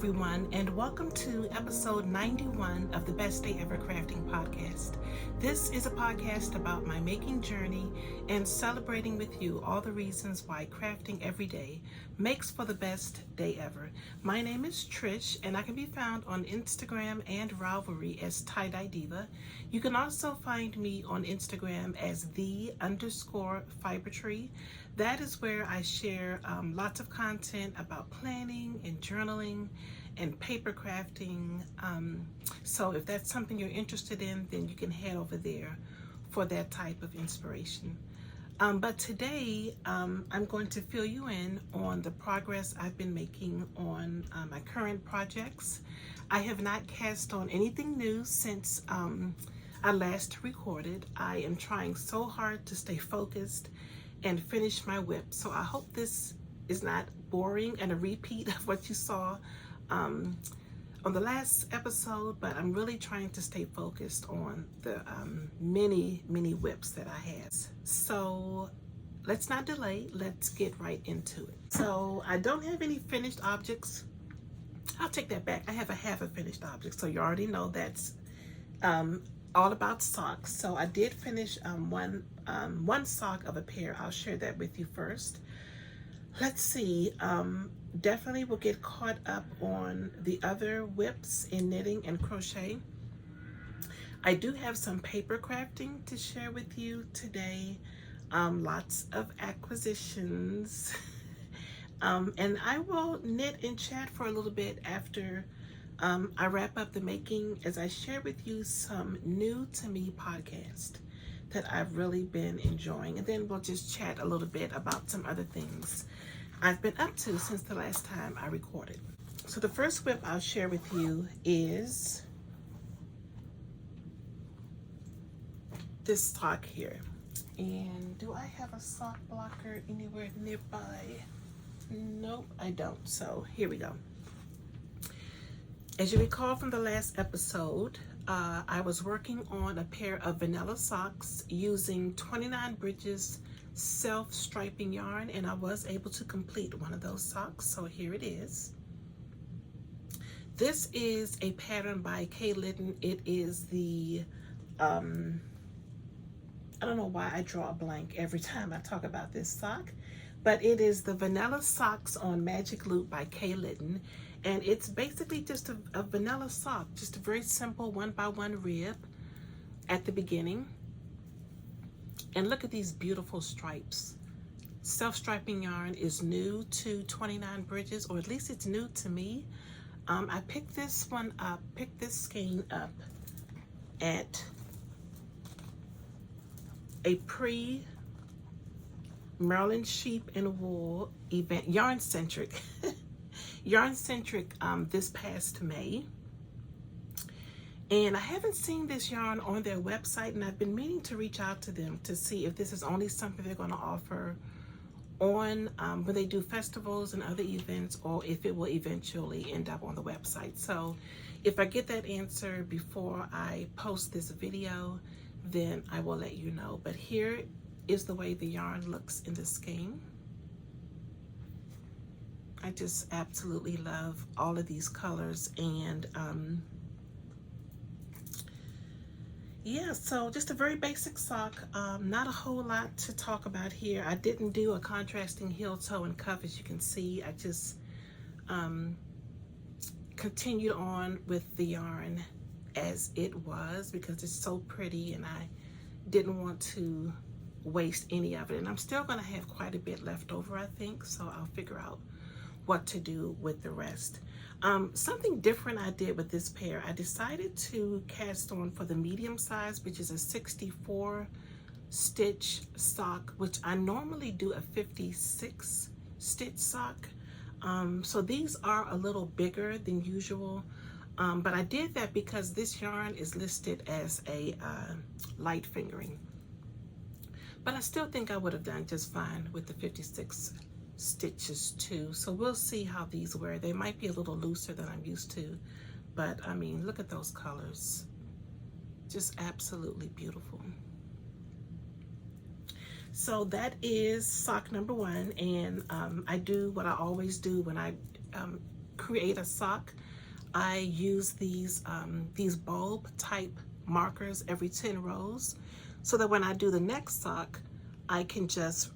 everyone, and welcome to episode 91 of the Best Day Ever Crafting podcast. This is a podcast about my making journey and celebrating with you all the reasons why crafting every day makes for the best day ever. My name is Trish, and I can be found on Instagram and Ravelry as Tie-Dye Diva. You can also find me on Instagram as _fibertree. That is where I share lots of content about planning and journaling and paper crafting. So if that's something you're interested in, then you can head over there for that type of inspiration. But today, I'm going to fill you in on the progress I've been making on my current projects. I have not cast on anything new since I last recorded. I am trying so hard to stay focused and finish my whip. So I hope this is not boring and a repeat of what you saw on the last episode, but I'm really trying to stay focused on the many whips that I had. So let's not delay, let's get right into it. So I don't have any finished objects. I'll take that back. I have a half a finished object, so you already know that's all about socks. So I did finish one sock of a pair. I'll share that with you first. Let's see. Definitely will get caught up on the other whips in knitting and crochet. I do have some paper crafting to share with you today. Lots of acquisitions. And I will knit and chat for a little bit after I wrap up the making, as I share with you some new to me podcast that I've really been enjoying. And then we'll just chat a little bit about some other things I've been up to since the last time I recorded. So the first whip I'll share with you is this sock here. And do I have a sock blocker anywhere nearby? Nope, I don't. So here we go. As you recall from the last episode, I was working on a pair of vanilla socks using 29 Bridges self-striping yarn, and I was able to complete one of those socks. So here it is. This is a pattern by Kay Litton. It is the, I don't know why I draw a blank every time I talk about this sock, but it is the Vanilla Socks on Magic Loop by Kay Litton. And it's basically just a vanilla sock, just a very simple 1x1 rib at the beginning. And look at these beautiful stripes. Self-striping yarn is new to 29 Bridges, or at least it's new to me. I picked this skein up at a pre-Maryland Sheep and Wool event, Yarn-centric. Yarn-centric this past May, and I haven't seen this yarn on their website, and I've been meaning to reach out to them to see if this is only something they're going to offer on when they do festivals and other events, or if it will eventually end up on the website. So if I get that answer before I post this video, then I will let you know. But here is the way the yarn looks in the skein. I just absolutely love all of these colors, and yeah, so just a very basic sock. Not a whole lot to talk about here. I didn't do a contrasting heel, toe, and cuff, as you can see. I just continued on with the yarn as it was because it's so pretty, and I didn't want to waste any of it. And I'm still going to have quite a bit left over, I think, so I'll figure out what to do with the rest. Something different I did with this pair, I decided to cast on for the medium size, which is a 64 stitch sock, which I normally do a 56 stitch sock. So these are a little bigger than usual, but I did that because this yarn is listed as a light fingering. But I still think I would have done just fine with the 56 stitches too. So we'll see how these wear. They might be a little looser than I'm used to, but I mean, look at those colors. Just absolutely beautiful. So that is sock number one, and I do what I always do when I create a sock, I use these bulb type markers every 10 rows, so that when I do the next sock, I can just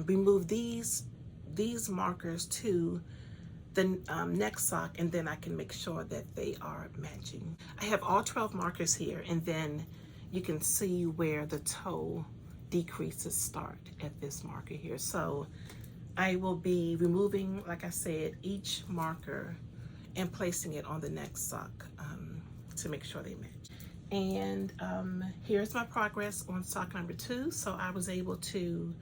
remove these markers to the next sock, and then I can make sure that they are matching. I have all 12 markers here, and then you can see where the toe decreases start at this marker here. So I will be removing, like I said, each marker and placing it on the next sock to make sure they match. And here's my progress on sock number 2. So I was able to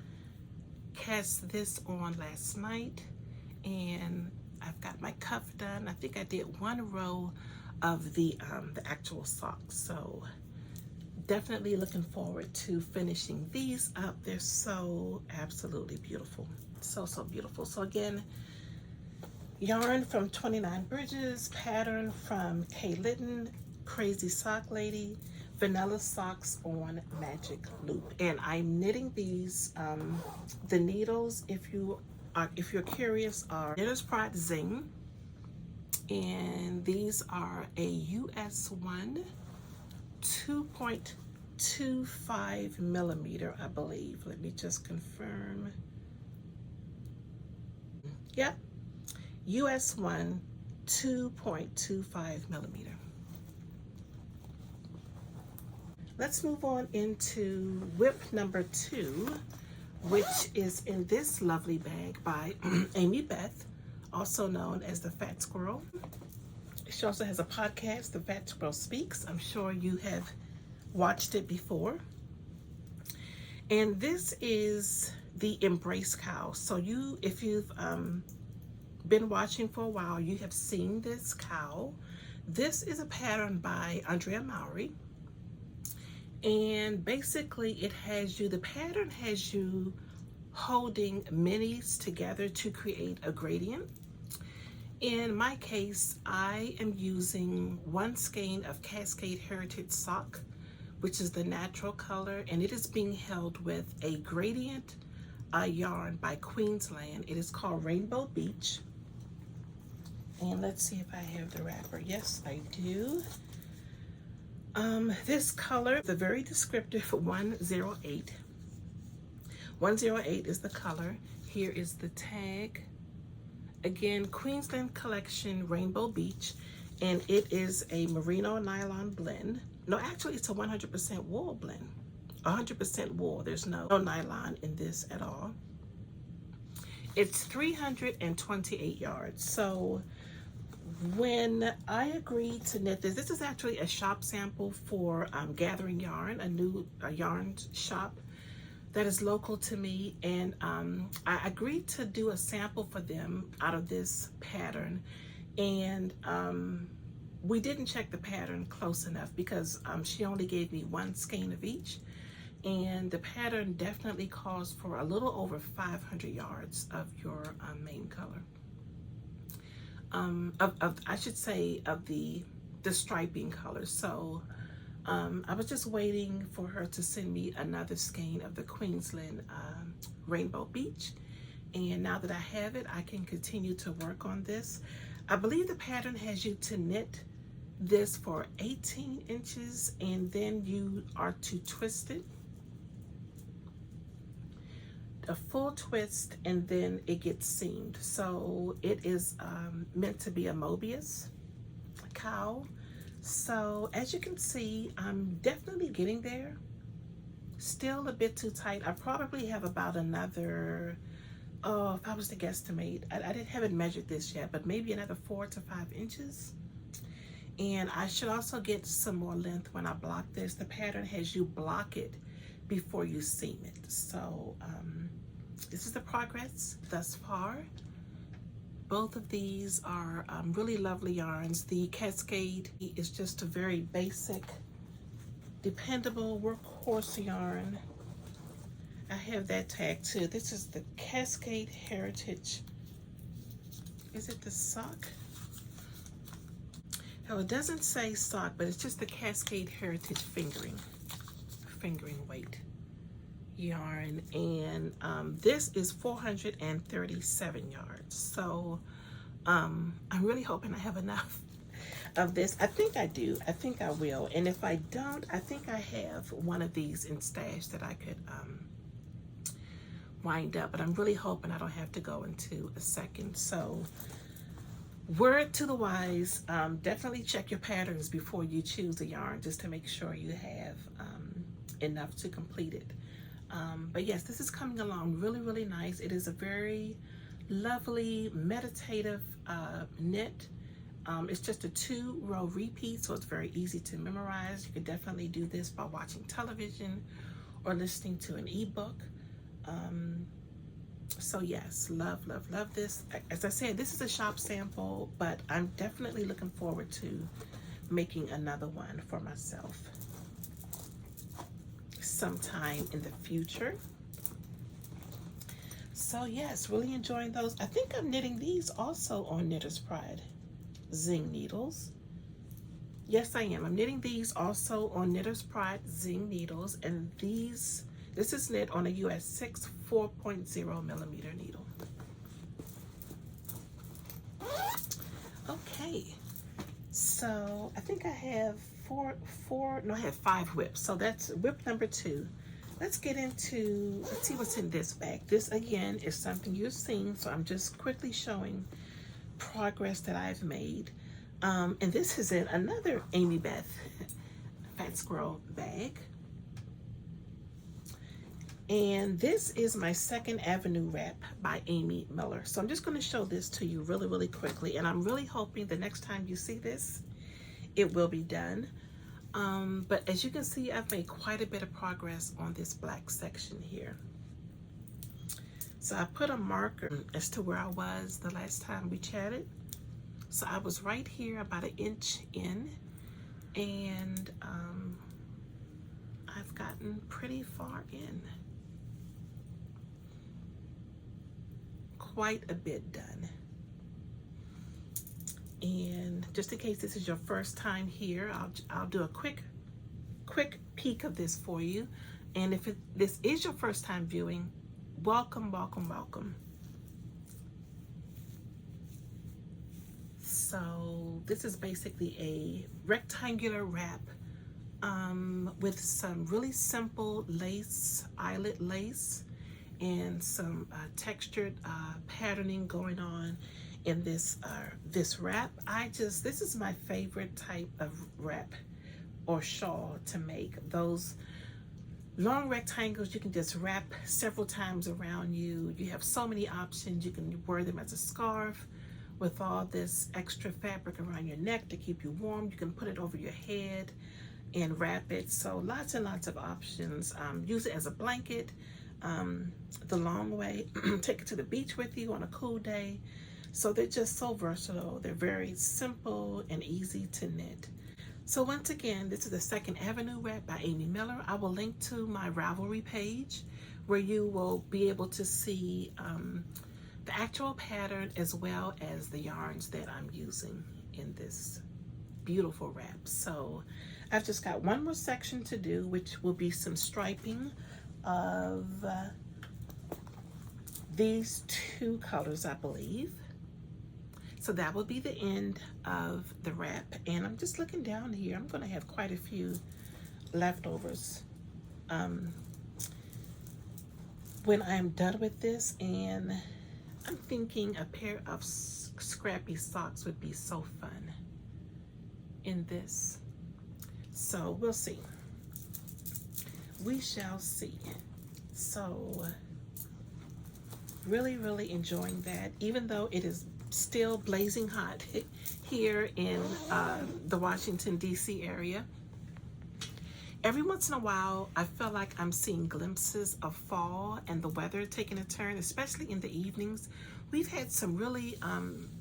cast this on last night, and I've got my cuff done. I think I did 1 row of the actual socks. So definitely looking forward to finishing these up. They're so absolutely beautiful. So beautiful. So again, yarn from 29 Bridges, pattern from Kay Litton, Crazy Sock Lady, vanilla socks on magic loop. And I'm knitting these, the needles, if you're curious, are Knitter's Pride Zing, and these are a US 1 2.25 millimeter, I believe. Let me just confirm. Yep, US 1 2.25 millimeter. Let's move on into whip number 2, which is in this lovely bag by Amy Beth, also known as the Fat Squirrel. She also has a podcast, The Fat Squirrel Speaks. I'm sure you have watched it before. And this is the Embrace Cow. So if you've been watching for a while, you have seen this cow. This is a pattern by Andrea Mowry. And basically the pattern has you holding minis together to create a gradient. In my case, I am using 1 skein of Cascade Heritage Sock, which is the natural color, and it is being held with a gradient yarn by Queensland. It is called Rainbow Beach. And let's see if I have the wrapper. Yes, I do. This color, the very descriptive 108. 108 is the color. Here is the tag. Again, Queensland Collection Rainbow Beach, and it is a merino nylon blend. No, actually it's a 100% wool blend. 100% wool. There's no nylon in this at all. It's 328 yards. So when I agreed to knit this is actually a shop sample for Gathering Yarn, a yarn shop that is local to me, and I agreed to do a sample for them out of this pattern, and we didn't check the pattern close enough because she only gave me 1 skein of each, and the pattern definitely calls for a little over 500 yards of your main color. I should say of the striping color. So I was just waiting for her to send me another skein of the Queensland Rainbow Beach, and now that I have it, I can continue to work on this. I believe the pattern has you to knit this for 18 inches, and then you are to twist it a full twist, and then it gets seamed. So it is meant to be a Mobius cow. So as you can see, I'm definitely getting there. Still a bit too tight. I probably have about another, if I was to guesstimate, I haven't measured this yet, but maybe another 4 to 5 inches. And I should also get some more length when I block this. The pattern has you block it before you seam it. So this is the progress thus far. Both of these are really lovely yarns. The Cascade is just a very basic, dependable workhorse yarn. I have that tag too. This is the Cascade Heritage. Is it the sock? No, it doesn't say sock, but it's just the Cascade Heritage fingering weight yarn, and this is 437 yards. So I'm really hoping I have enough of this. I think I do. I think I will. And if I don't, I think I have one of these in stash that I could wind up. But I'm really hoping I don't have to go into a second. So word to the wise, definitely check your patterns before you choose a yarn, just to make sure you have enough to complete it. But yes, this is coming along really, really nice. It is a very lovely meditative knit. It's just a 2-row repeat, so it's very easy to memorize. You could definitely do this by watching television or listening to an ebook. So yes, love, love, love this. As I said, this is a shop sample, but I'm definitely looking forward to making another one for myself sometime in the future. So yes, really enjoying those. I think I'm knitting these also on Knitter's Pride Zing needles. Yes, I am. I'm knitting these also on Knitter's Pride Zing needles, and this is knit on a US 6 4.0 millimeter needle. Okay, so I think I have I have 5 whips. So that's whip number 2. Let's get into, let's see what's in this bag. This again is something you've seen, so I'm just quickly showing progress that I've made. And this is in another Amy Beth Fat Squirrel bag. And this is my Second Avenue wrap by Amy Miller. So I'm just going to show this to you really, really quickly. And I'm really hoping the next time you see this, it will be done. But as you can see, I've made quite a bit of progress on this black section here. So I put a marker as to where I was the last time we chatted. So I was right here about 1 inch in, and I've gotten pretty far in. Quite a bit done. And just in case this is your first time here, I'll do a quick peek of this for you. And if this is your first time viewing, welcome, welcome, welcome. So this is basically a rectangular wrap with some really simple lace, eyelet lace, and some textured patterning going on in this wrap. This is my favorite type of wrap or shawl to make. Those long rectangles you can just wrap several times around you. You have so many options. You can wear them as a scarf with all this extra fabric around your neck to keep you warm. You can put it over your head and wrap it. So lots and lots of options. Use it as a blanket the long way. Take it to the beach with you on a cool day. So they're just so versatile. They're very simple and easy to knit. So once again, this is the Second Avenue wrap by Amy Miller. I will link to my Ravelry page where you will be able to see the actual pattern as well as the yarns that I'm using in this beautiful wrap. So I've just got one more section to do, which will be some striping of these 2 colors, I believe. So that will be the end of the wrap. And I'm just looking down here. I'm going to have quite a few leftovers when I'm done with this. And I'm thinking a pair of scrappy socks would be so fun in this. So we'll see. We shall see. So really, really enjoying that, even though it is still blazing hot here in the Washington, D.C. area. Every once in a while, I feel like I'm seeing glimpses of fall and the weather taking a turn, especially in the evenings. We've had some really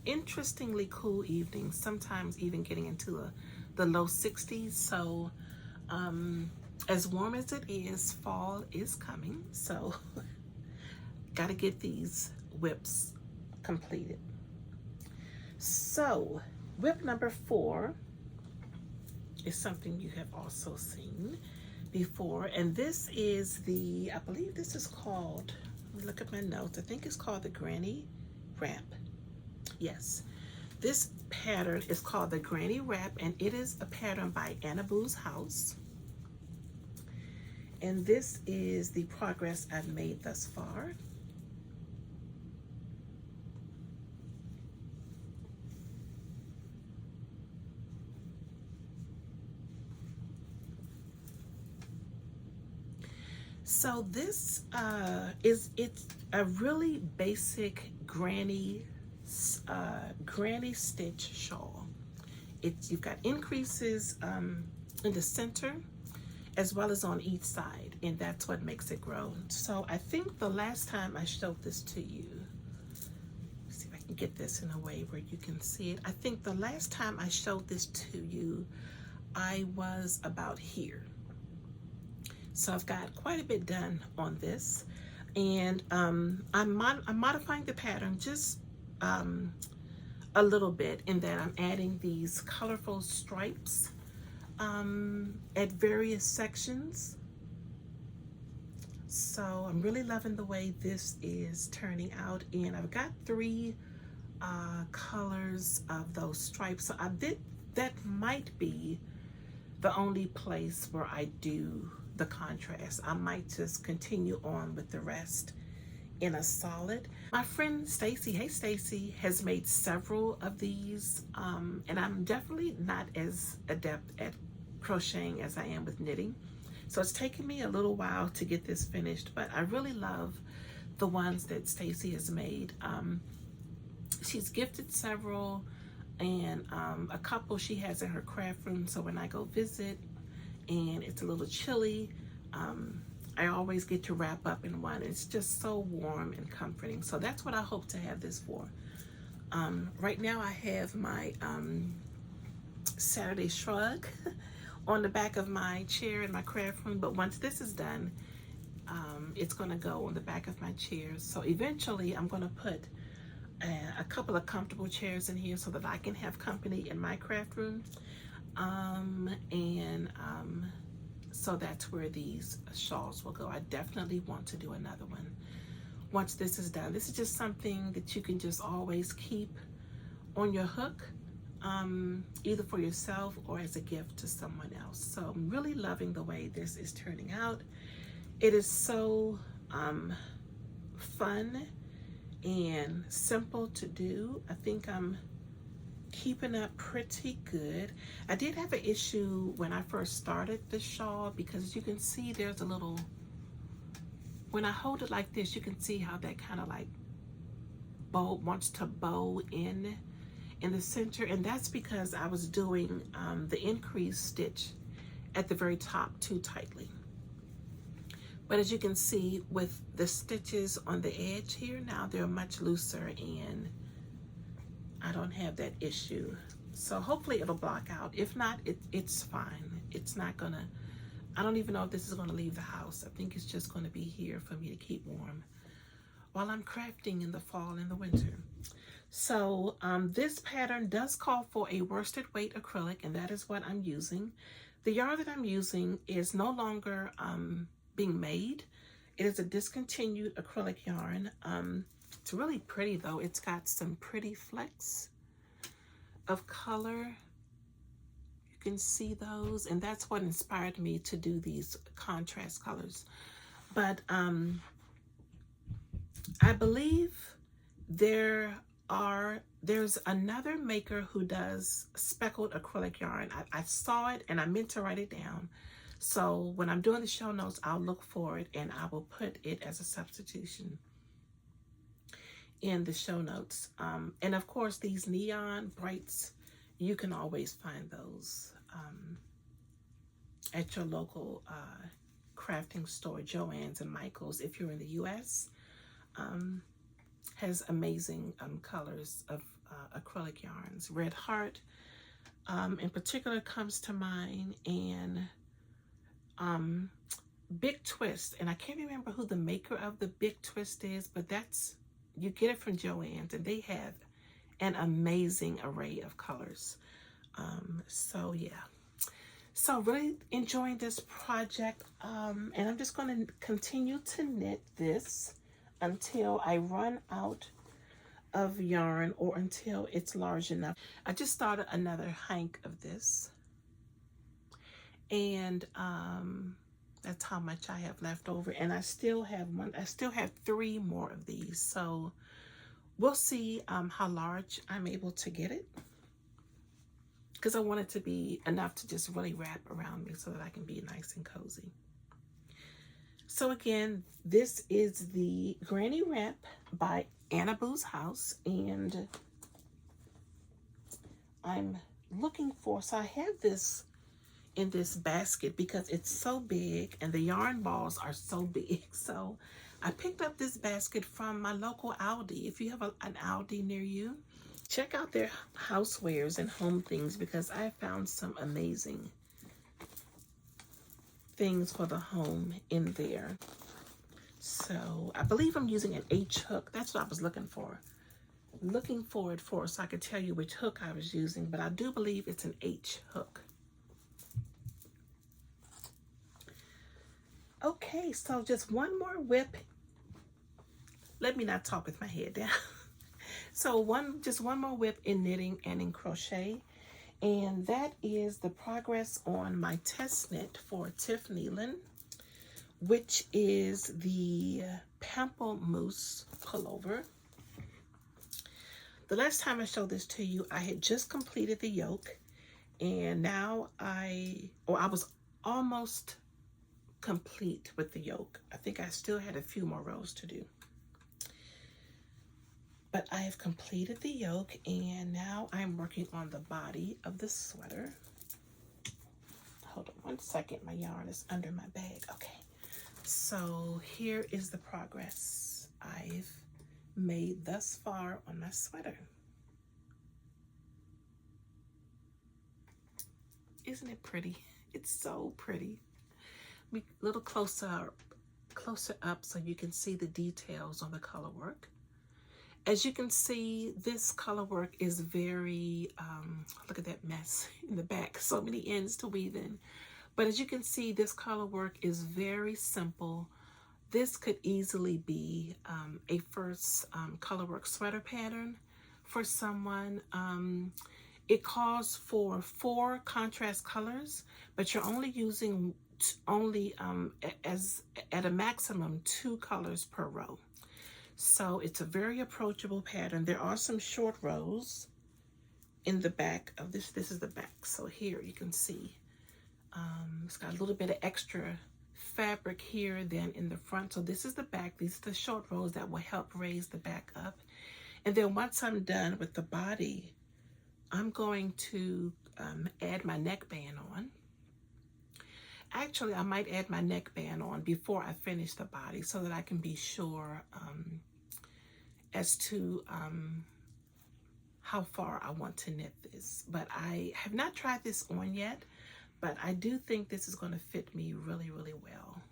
interestingly cool evenings, sometimes even getting into the low 60s. So as warm as it is, fall is coming. So got to get these whips completed. So whip number 4 is something you have also seen before, and this is I believe this is called, look at my notes, I think it's called the Granny Wrap. Yes, This pattern is called the Granny Wrap, and it is a pattern by Anna Boo's House. And this is the progress I've made thus far. So this it's a really basic granny stitch shawl. You've got increases in the center as well as on each side, and that's what makes it grow. So I think the last time I showed this to you, let's see if I can get this in a way where you can see it. I think the last time I showed this to you, I was about here. So I've got quite a bit done on this, and I'm modifying the pattern just a little bit in that I'm adding these colorful stripes at various sections. So I'm really loving the way this is turning out, and I've got 3 colors of those stripes. So that might be the only place where I do the contrast. I might just continue on with the rest in a solid. My friend Stacy, hey Stacy, has made several of these, and I'm definitely not as adept at crocheting as I am with knitting. So it's taken me a little while to get this finished, but I really love the ones that Stacy has made. She's gifted several, and a couple she has in her craft room, so when I go visit and it's a little chilly, I always get to wrap up in one. It's just so warm and comforting. So that's what I hope to have this for. Right now I have my Saturday Shrug on the back of my chair in my craft room, but once this is done, it's gonna go on the back of my chair. So eventually I'm gonna put a couple of comfortable chairs in here so that I can have company in my craft room. So that's where these shawls will go. I definitely want to do another one once this is done. This is just something that you can just always keep on your hook, either for yourself or as a gift to someone else. So I'm really loving the way this is turning out. It is so fun and simple to do. I think I'm keeping up pretty good. I did have an issue when I first started the shawl, because you can see there's a little, when I hold it like this, you can see how that kind of like wants to bow in the center, and that's because I was doing the increase stitch at the very top too tightly. But as you can see with the stitches on the edge here, now they're much looser and I don't have that issue. So hopefully it'll block out. If not, it's fine. It's not gonna, I don't even know if this is gonna leave the house. I think it's just gonna be here for me to keep warm while I'm crafting in the fall and the winter. So this pattern does call for a worsted weight acrylic, and that is what I'm using. The yarn that I'm using is no longer being made. It is a discontinued acrylic yarn. It's really pretty though. It's got some pretty flecks of color. You can see those, and that's what inspired me to do these contrast colors. But I believe there's another maker who does speckled acrylic yarn. I saw it and I meant to write it down. So when I'm doing the show notes, I'll look for it and I will put it as a substitution in the show notes. And of course, these neon brights, you can always find those at your local crafting store, Joann's and Michael's. If you're in the US, has amazing colors of acrylic yarns. Red Heart in particular comes to mind, and Big Twist, and I can't remember who the maker of the Big Twist is, but you get it from Joann's, and they have an amazing array of colors. So yeah, so really enjoying this project, and I'm just going to continue to knit this until I run out of yarn or until it's large enough. I just started another hank of this, and that's how much I have left over, and I still have three more of these, so we'll see how large I'm able to get it, because I want it to be enough to just really wrap around me so that I can be nice and cozy. So again, this is the Granny Wrap by Anna Boo's House, and I'm looking for, so I have this in this basket because it's so big and the yarn balls are so big. So I picked up this basket from my local Aldi. If you have an Aldi near you, check out their housewares and home things, because I found some amazing things for the home in there. So I believe I'm using an H hook. That's what I was looking for. Looking for it for so I could tell you which hook I was using, but I do believe it's an H hook. Okay, so just one more whip. Let me not talk with my head down. So just one more whip in knitting and in crochet, and that is the progress on my test knit for Tiffany-Lynn, which is the Pamplemousse pullover. The last time I showed this to you, I had just completed the yoke, and now I was almost complete with the yoke. I think I still had a few more rows to do. But I have completed the yoke, and now I'm working on the body of the sweater. Hold on one second, my yarn is under my bag. Okay, so here is the progress I've made thus far on my sweater. Isn't it pretty? It's so pretty. A little closer up so you can see the details on the color work. As you can see, this color work is very, look at that mess in the back, so many ends to weave in. But as you can see, this color work is very simple. This could easily be a first color work sweater pattern for someone. It calls for 4 contrast colors, but you're only using at a maximum 2 colors per row. So it's a very approachable pattern. There are some short rows in the back of this. This is the back. So here you can see it's got a little bit of extra fabric here than in the front. So this is the back. These are the short rows that will help raise the back up. And then once I'm done with the body, I'm going to add my neckband on. Actually, I might add my neckband on before I finish the body so that I can be sure as to how far I want to knit this. But I have not tried this on yet, but I do think this is going to fit me really, really well.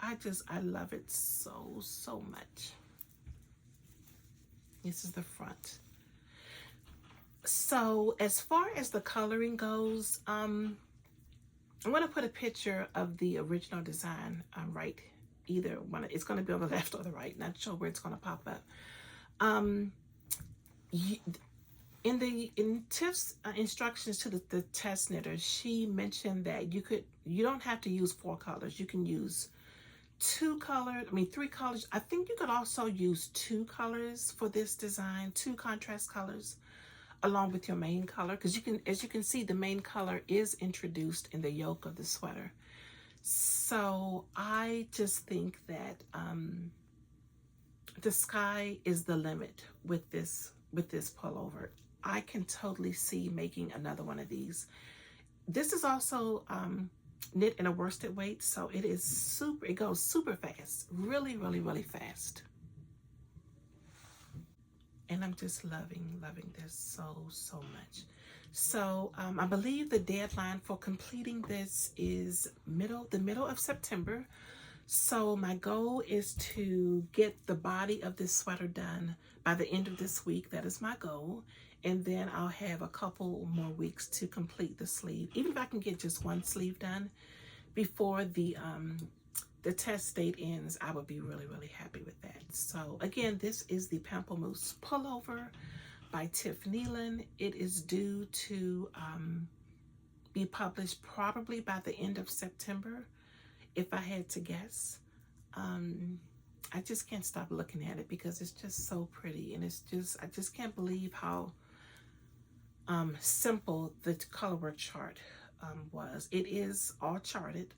I love it so much. This is the front. So as far as the coloring goes, I'm going to put a picture of the original design right, either one. It's going to be on the left or the right. Not sure where it's going to pop up. In Tiff's instructions to the test knitter, she mentioned that you don't have to use 4 colors. You can use 3 colors. I think you could also use 2 colors for this design, 2 contrast colors, along with your main color, because as you can see, the main color is introduced in the yoke of the sweater. So I just think that the sky is the limit with this pullover. I can totally see making another one of these. This is also knit in a worsted weight, so it goes super fast, really, really, really fast. And I'm just loving this so much. So I believe the deadline for completing this is the middle of September. So my goal is to get the body of this sweater done by the end of this week. That is my goal. And then I'll have a couple more weeks to complete the sleeve. Even if I can get just one sleeve done before the the test date ends, I would be really, really happy with that. So again, this is the Pamplemousse Pullover by Tiff Nealon. It is due to be published probably by the end of September, if I had to guess. I just can't stop looking at it because it's just so pretty, and it's just, I just can't believe how simple the colorwork chart was. It is all charted,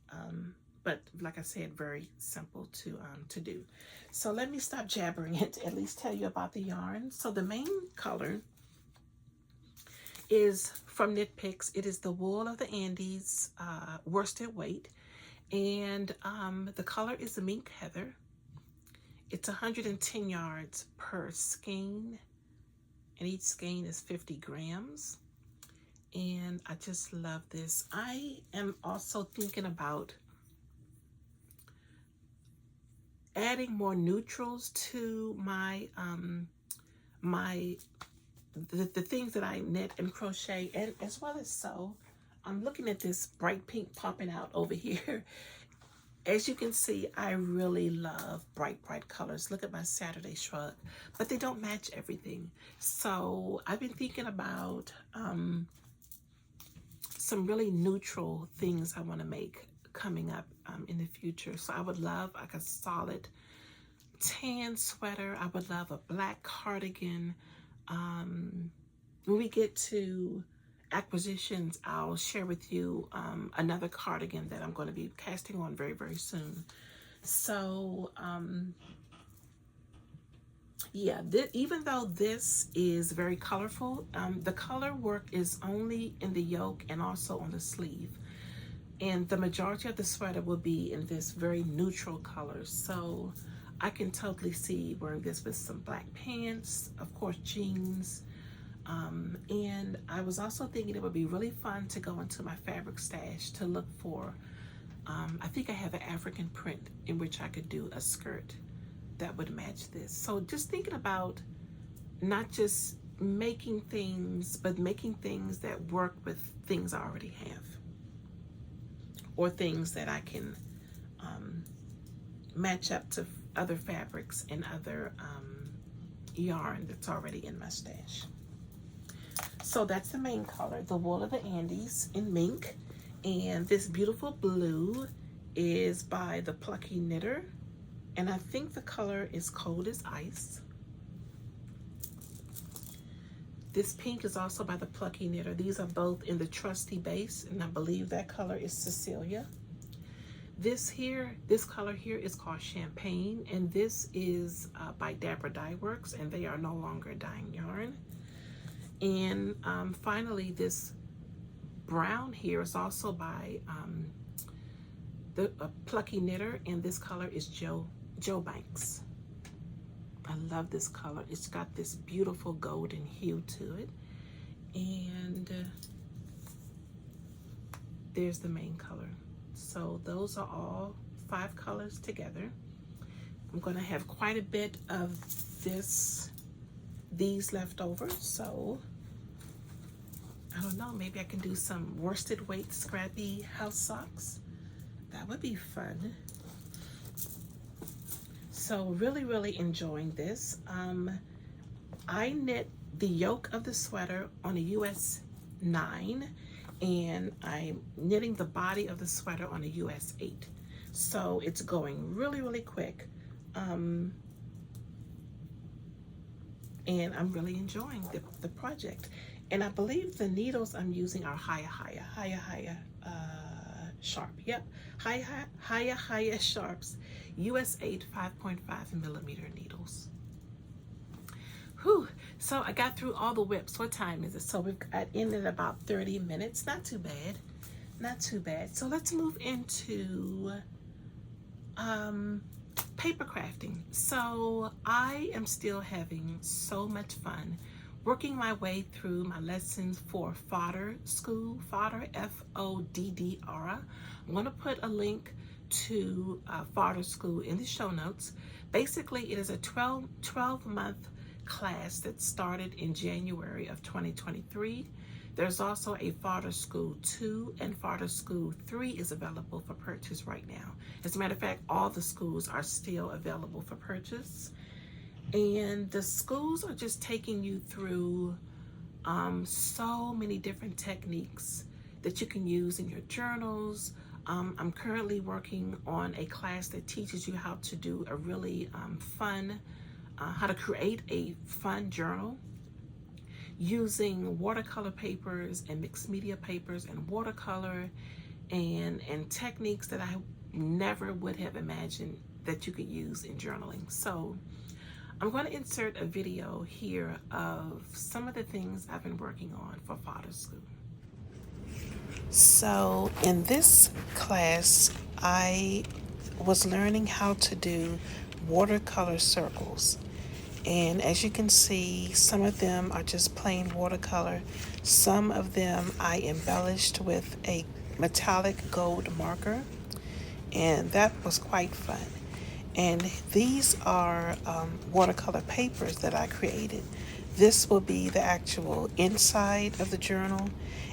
but like I said, very simple to do. So let me stop jabbering and at least tell you about the yarn. So the main color is from Knit Picks. It is the Wool of the Andes worsted weight, and the color is the Mink Heather. It's 110 yards per skein, and each skein is 50 grams. And I just love this. I am also thinking about adding more neutrals to my the things that I knit and crochet, and as well as sew. I'm looking at this bright pink popping out over here. As you can see, I really love bright colors. Look at my Saturday shrug, but they don't match everything. So I've been thinking about some really neutral things I want to make coming up in the future. So I would love like a solid tan sweater. I would love a black cardigan. When we get to acquisitions, I'll share with you another cardigan that I'm going to be casting on very, very soon. So yeah, even though this is very colorful, the color work is only in the yoke and also on the sleeve, and the majority of the sweater will be in this very neutral color. So I can totally see wearing this with some black pants, of course jeans. And I was also thinking it would be really fun to go into my fabric stash to look for, I think I have an African print in which I could do a skirt that would match this. So just thinking about not just making things, but making things that work with things I already have, or things that I can match up to other fabrics and other yarn that's already in my stash. So that's the main color, the Wool of the Andes in mink. And this beautiful blue is by the Plucky Knitter. And I think the color is Cold as Ice. This pink is also by the Plucky Knitter. These are both in the Trusty base, and I believe that color is Cecilia. This color here is called Champagne, and this is by Dabra Dye Works, and they are no longer dyeing yarn. And finally, this brown here is also by the Plucky Knitter, and this color is Joe Banks. I love this color. It's got this beautiful golden hue to it. And there's the main color. So those are all 5 colors together. I'm going to have quite a bit of these left over. So I don't know, maybe I can do some worsted weight scrappy house socks. That would be fun. So really enjoying this. I knit the yoke of the sweater on a US 9, and I'm knitting the body of the sweater on a US 8. So it's going really quick. And I'm really enjoying the project. And I believe the needles I'm using are Haya Sharp. Yep, Haya Sharps US 8 5.5 millimeter needles. Whew. So I got through all the whips. What time is it? So we've got in at about 30 minutes. Not too bad. Not too bad. So let's move into paper crafting. So I am still having so much fun working my way through my lessons for Fodder School, Fodder, F-O-D-D-R. I'm going to put a link to Fodder School in the show notes. Basically, it is a 12-month class that started in January of 2023 There's also a Fodder School 2 and Fodder School 3 is available for purchase right now. As a matter of fact, all the schools are still available for purchase. And the schools are just taking you through so many different techniques that you can use in your journals. I'm currently working on a class that teaches you how to do a really fun, how to create a fun journal using watercolor papers and mixed media papers and watercolor and techniques that I never would have imagined that you could use in journaling. So I'm going to insert a video here of some of the things I've been working on for Fodder School. So in this class, I was learning how to do watercolor circles. And as you can see, some of them are just plain watercolor. Some of them I embellished with a metallic gold marker, and that was quite fun. And these are watercolor papers that I created. This will be the actual inside of the journal,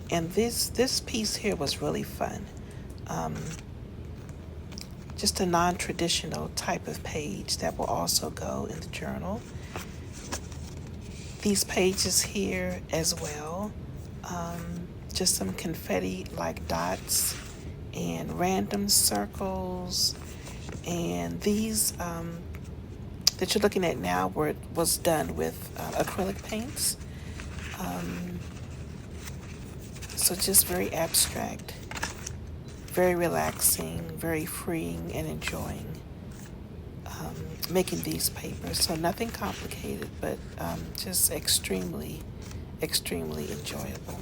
and this piece here was really fun. Just a non-traditional type of page that will also go in the journal. These pages here as well, just some confetti like dots and random circles. And these that you're looking at now was done with acrylic paints. So just very abstract, very relaxing, very freeing, and enjoying making these papers. So nothing complicated, but just extremely, extremely enjoyable.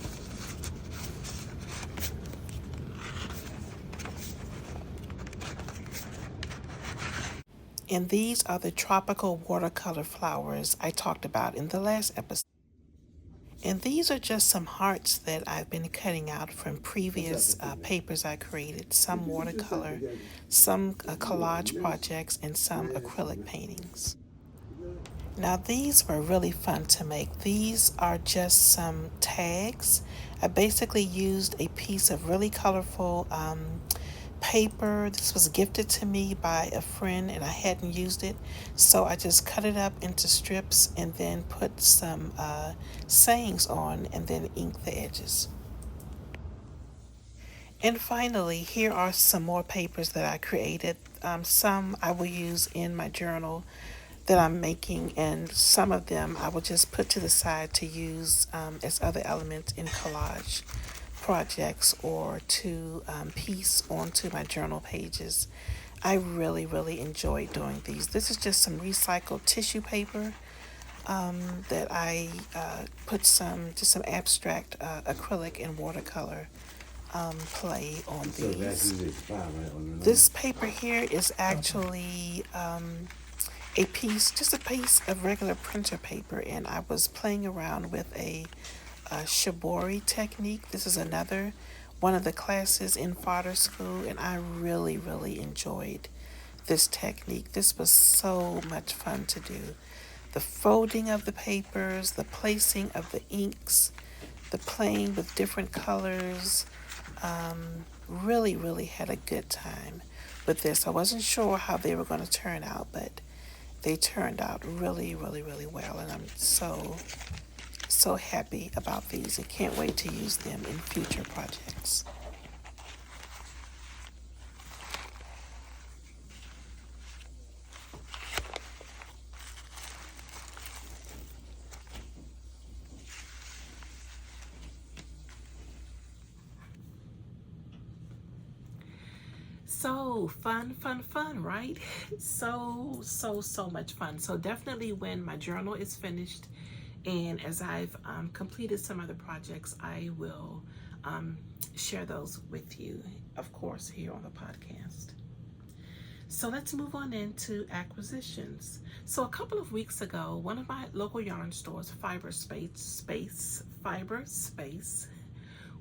And these are the tropical watercolor flowers I talked about in the last episode. And these are just some hearts that I've been cutting out from previous papers I created, some watercolor, some collage projects, and some acrylic paintings. Now these were really fun to make. These are just some tags. I basically used a piece of really colorful paper. This was gifted to me by a friend and I hadn't used it, so I just cut it up into strips and then put some sayings on and then ink the edges. And finally, here are some more papers that I created. Some I will use in my journal that I'm making, and some of them I will just put to the side to use as other elements in collage projects or to piece onto my journal pages. I really, really enjoy doing these. This is just some recycled tissue paper that I put some abstract acrylic and watercolor play on these. This paper here is actually a piece of regular printer paper, and I was playing around with a shibori technique. This is another one of the classes in Fodder School, and I really, really enjoyed this technique. This was so much fun to do. The folding of the papers, the placing of the inks, the playing with different colors. Really, really had a good time with this. I wasn't sure how they were going to turn out, but they turned out really, really, really well, and I'm so happy about these and can't wait to use them in future projects. So fun, right? So much fun. So definitely when my journal is finished and as I've completed some other projects, I will share those with you, of course, here on the podcast. So let's move on into acquisitions. So a couple of weeks ago, one of my local yarn stores, Fiber Space,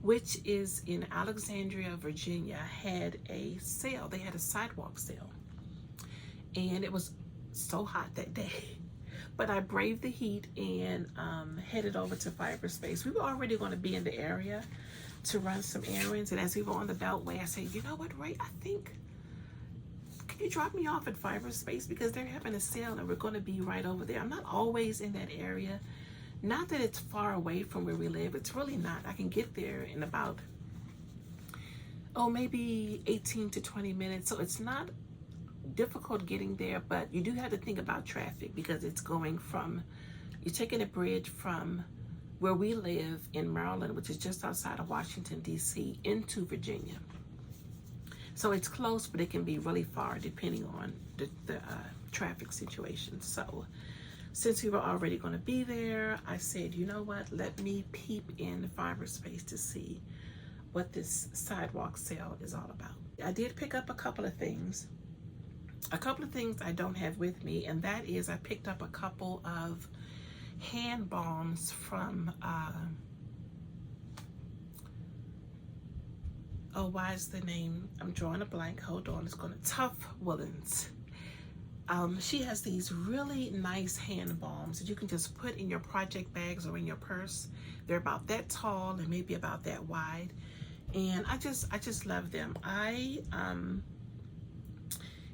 which is in Alexandria, Virginia, had a sale. They had a sidewalk sale. And it was so hot that day. but I braved the heat and headed over to Fiberspace. We were already going to be in the area to run some errands, and as we were on the Beltway, I said, you know what, Ray, I think, can you drop me off at Fiberspace, because they're having a sale and we're going to be right over there. I'm not always in that area. Not that it's far away from where we live. It's really not. I can get there in about, maybe 18 to 20 minutes. So it's not difficult getting there, but you do have to think about traffic, because it's going from, you're taking a bridge from where we live in Maryland, which is just outside of Washington, D.C., into Virginia. So it's close, but it can be really far depending on the traffic situation. So since we were already going to be there, I said, you know what, let me peep in Fiberspace to see what this sidewalk sale is all about. I did pick up a couple of things. A couple of things I don't have with me, and that is I picked up a couple of hand balms from, why is the name? I'm drawing a blank. Hold on. It's going to Tough Woolens. She has these really nice hand balms that you can just put in your project bags or in your purse. They're about that tall and maybe about that wide. And I just love them. I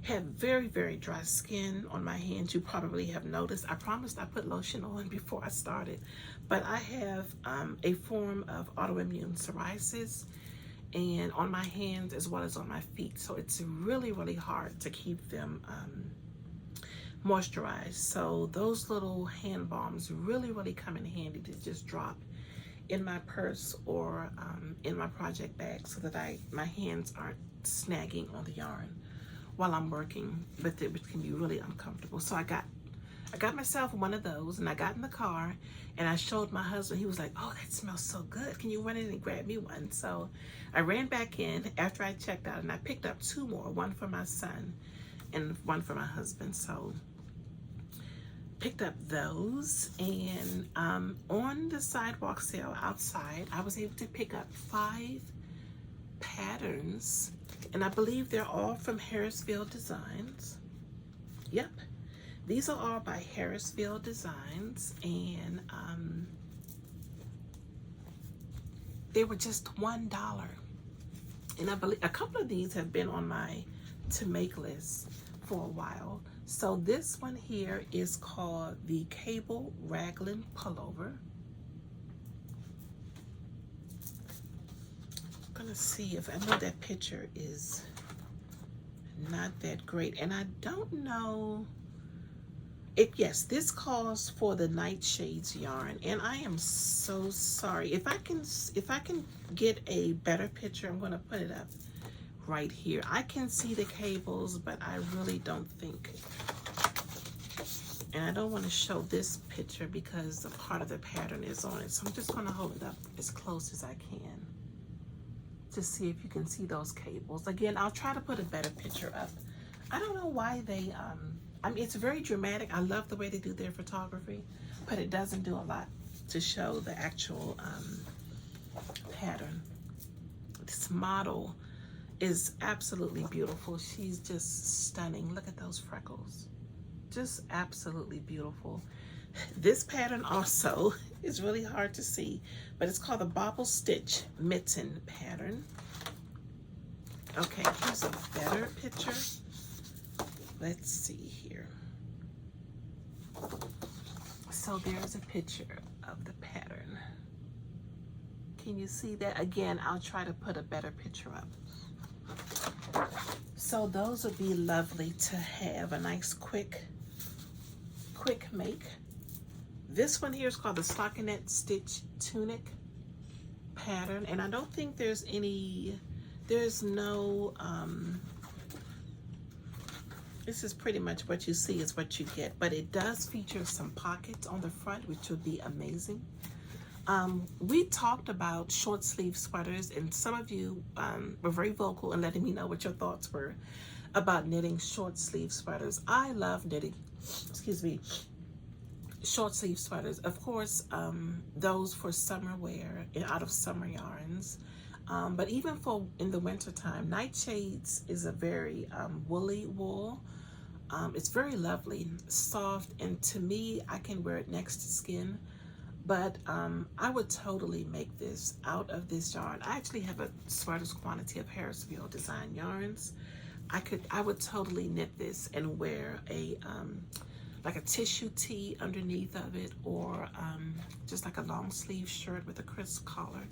have very, very dry skin on my hands. You probably have noticed. I promised I put lotion on before I started. But I have a form of autoimmune psoriasis, and on my hands as well as on my feet. So it's really, really hard to keep them moisturized. So those little hand balms really, really come in handy to just drop in my purse or in my project bag, so that my hands aren't snagging on the yarn while I'm working with it, which can be really uncomfortable. So I got myself one of those, and I got in the car and I showed my husband. He was like, oh, that smells so good. Can you run in and grab me one? So I ran back in after I checked out, and I picked up two more, one for my son and one for my husband. So picked up those, and on the sidewalk sale outside, I was able to pick up 5 patterns, and I believe they're all from Harrisville Designs. Yep. These are all by Harrisville Designs, and they were just $1. And I believe a couple of these have been on my to make list for a while. So this one here is called the Cable Raglan Pullover. I'm gonna see if I know that picture is not that great, and I don't know. Yes, this calls for the Nightshades yarn, and I am so sorry. If I can get a better picture, I'm going to put it up right here. I can see the cables, but I really don't think, and I don't want to show this picture because a part of the pattern is on it. So I'm just going to hold it up as close as I can to see if you can see those cables. Again, I'll try to put a better picture up. I don't know why they I mean, it's very dramatic. I love the way they do their photography, but it doesn't do a lot to show the actual pattern. This model is absolutely beautiful. She's just stunning. Look at those freckles. Just absolutely beautiful. This pattern also is really hard to see, but it's called the Bobble Stitch Mitten pattern. Okay, here's a better picture. Let's see here. So there's a picture of the pattern. Can you see that? Again, I'll try to put a better picture up. So those would be lovely to have a nice quick make. This one here is called the Stockinette Stitch Tunic pattern, and I don't think there's no this is pretty much what you see is what you get, but it does feature some pockets on the front, which would be amazing. We talked about short sleeve sweaters, and some of you were very vocal in letting me know what your thoughts were about knitting short sleeve sweaters. I love knitting, short sleeve sweaters. Of course, those for summer wear and out of summer yarns. But even for in the winter time, Nightshades is a very woolly wool. It's very lovely, soft, and to me, I can wear it next to skin. But I would totally make this out of this yarn. I actually have a sweater's quantity of Harrisville design yarns. I would totally knit this and wear a like a tissue tee underneath of it, or just like a long sleeve shirt with a crisp collar.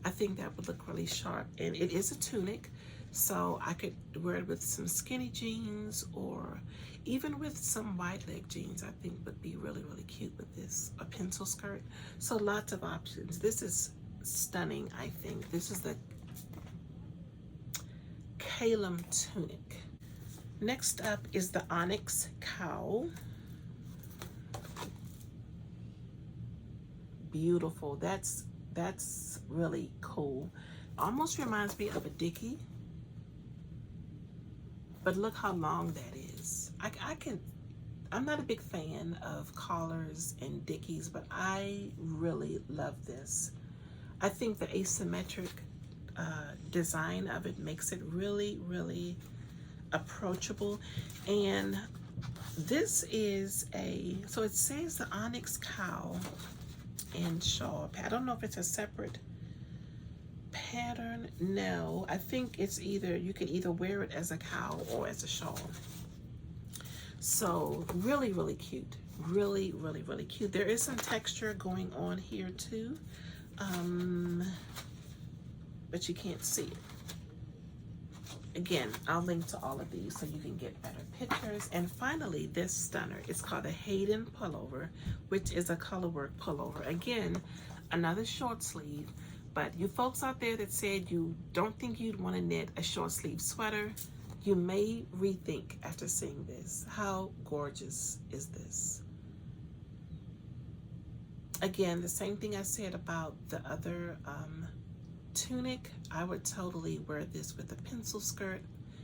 I think that would look really sharp. And it is a tunic, so I could wear it with some skinny jeans, or even with some wide leg jeans. I think would be really, really cute with this, a pencil skirt. So lots of options. This is stunning, I think. This is the Calum tunic. Next up is the Onyx cowl. Beautiful. That's really cool. Almost reminds me of a dickie, but look how long that is. I'm not a big fan of collars and dickies, but I really love this. I think the asymmetric design of it makes it really, really approachable. And this is so it says the Onyx cowl and shawl. I don't know if it's a separate pattern. No, I think it's either, you can either wear it as a cowl or as a shawl. So really, really cute. Really, really, really cute. There is some texture going on here too, but you can't see it. Again, I'll link to all of these so you can get better pictures. And finally, this stunner. It's called a Hayden pullover, which is a colorwork pullover. Again, another short sleeve. But you folks out there that said you don't think you'd want to knit a short sleeve sweater, you may rethink after seeing this. How gorgeous is this? Again, the same thing I said about the other tunic. I would totally wear this with a pencil skirt,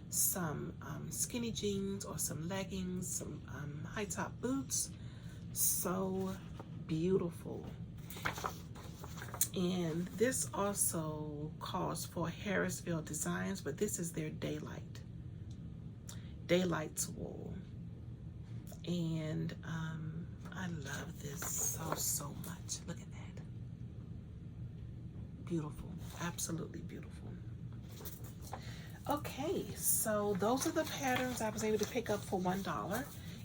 some skinny jeans, or some leggings, some high top boots. So beautiful. And this also calls for Harrisville Designs, but this is their Daylight's wool. And I love this so much. Look at that. Beautiful. Absolutely beautiful. Okay, so those are the patterns I was able to pick up for $1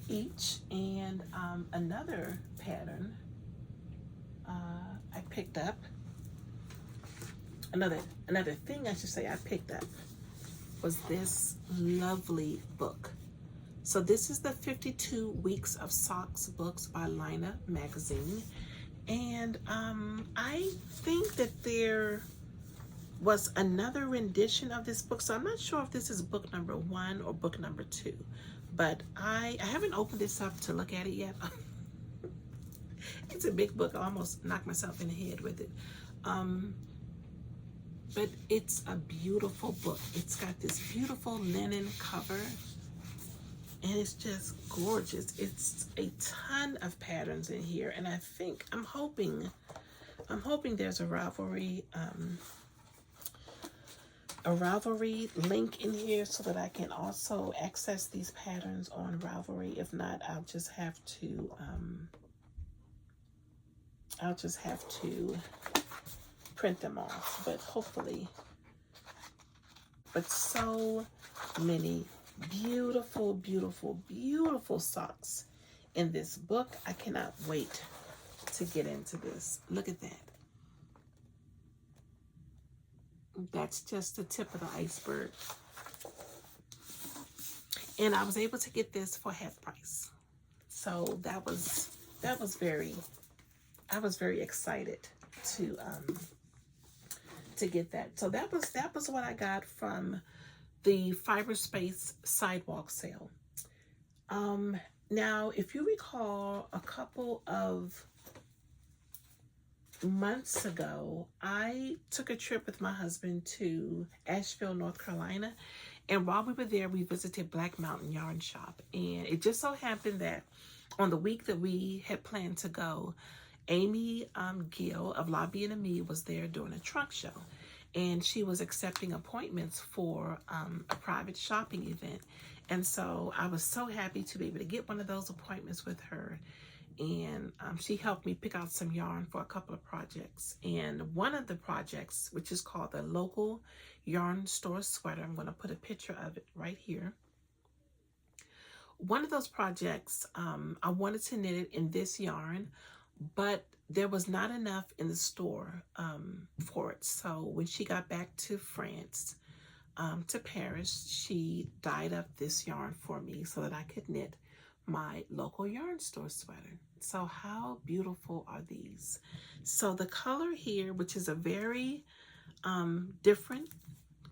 each. And another pattern I picked up, another thing I should say I picked up was this lovely book. So this is the 52 Weeks of Socks books by Lina Magazine. And I think that there was another rendition of this book, so I'm not sure if this is book number 1 or book number 2, but I haven't opened this up to look at it yet. It's a big book. I almost knocked myself in the head with it. But it's a beautiful book. It's got this beautiful linen cover, and it's just gorgeous. It's a ton of patterns in here, and I'm hoping there's a Ravelry link in here so that I can also access these patterns on Ravelry. If not, I'll just have to print them off, but hopefully. But so many beautiful, beautiful, beautiful socks in this book. I cannot wait to get into this. Look at that. That's just the tip of the iceberg. And I was able to get this for half price. So I was very excited to get that. So that was what I got from the Fiberspace sidewalk sale. Now, if you recall, a couple of months ago, I took a trip with my husband to Asheville, North Carolina, and while we were there, we visited Black Mountain Yarn Shop. And it just so happened that on the week that we had planned to go, Amy Gill of Lobby and Me was there doing a trunk show, and she was accepting appointments for a private shopping event. And so I was so happy to be able to get one of those appointments with her. And she helped me pick out some yarn for a couple of projects. And one of the projects, which is called the Local Yarn Store Sweater, I'm going to put a picture of it right here. One of those projects, I wanted to knit it in this yarn, but there was not enough in the store for it. So when she got back to France, to Paris, she dyed up this yarn for me so that I could knit my local yarn store sweater. So how beautiful are these? So the color here, which is a very different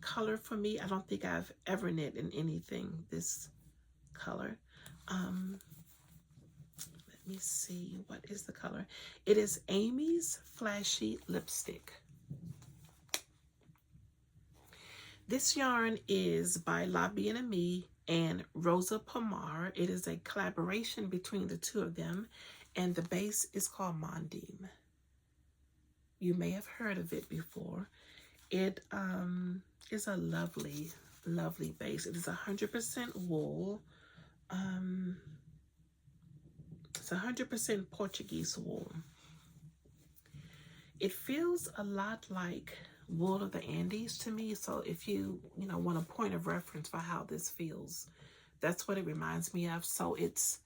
color for me. I don't think I've ever knit in anything this color. Let me see, what is the color? It is Amy's Flashy Lipstick. This yarn is by La Bien-Aimée and Rosa Pomar. It is a collaboration between the two of them, and the base is called Mondim. You may have heard of it before. It is a lovely, lovely base. It is 100% wool. It's 100% Portuguese wool. It feels a lot like wool of the Andes to me. So if you want a point of reference for how this feels, that's what it reminds me of. So it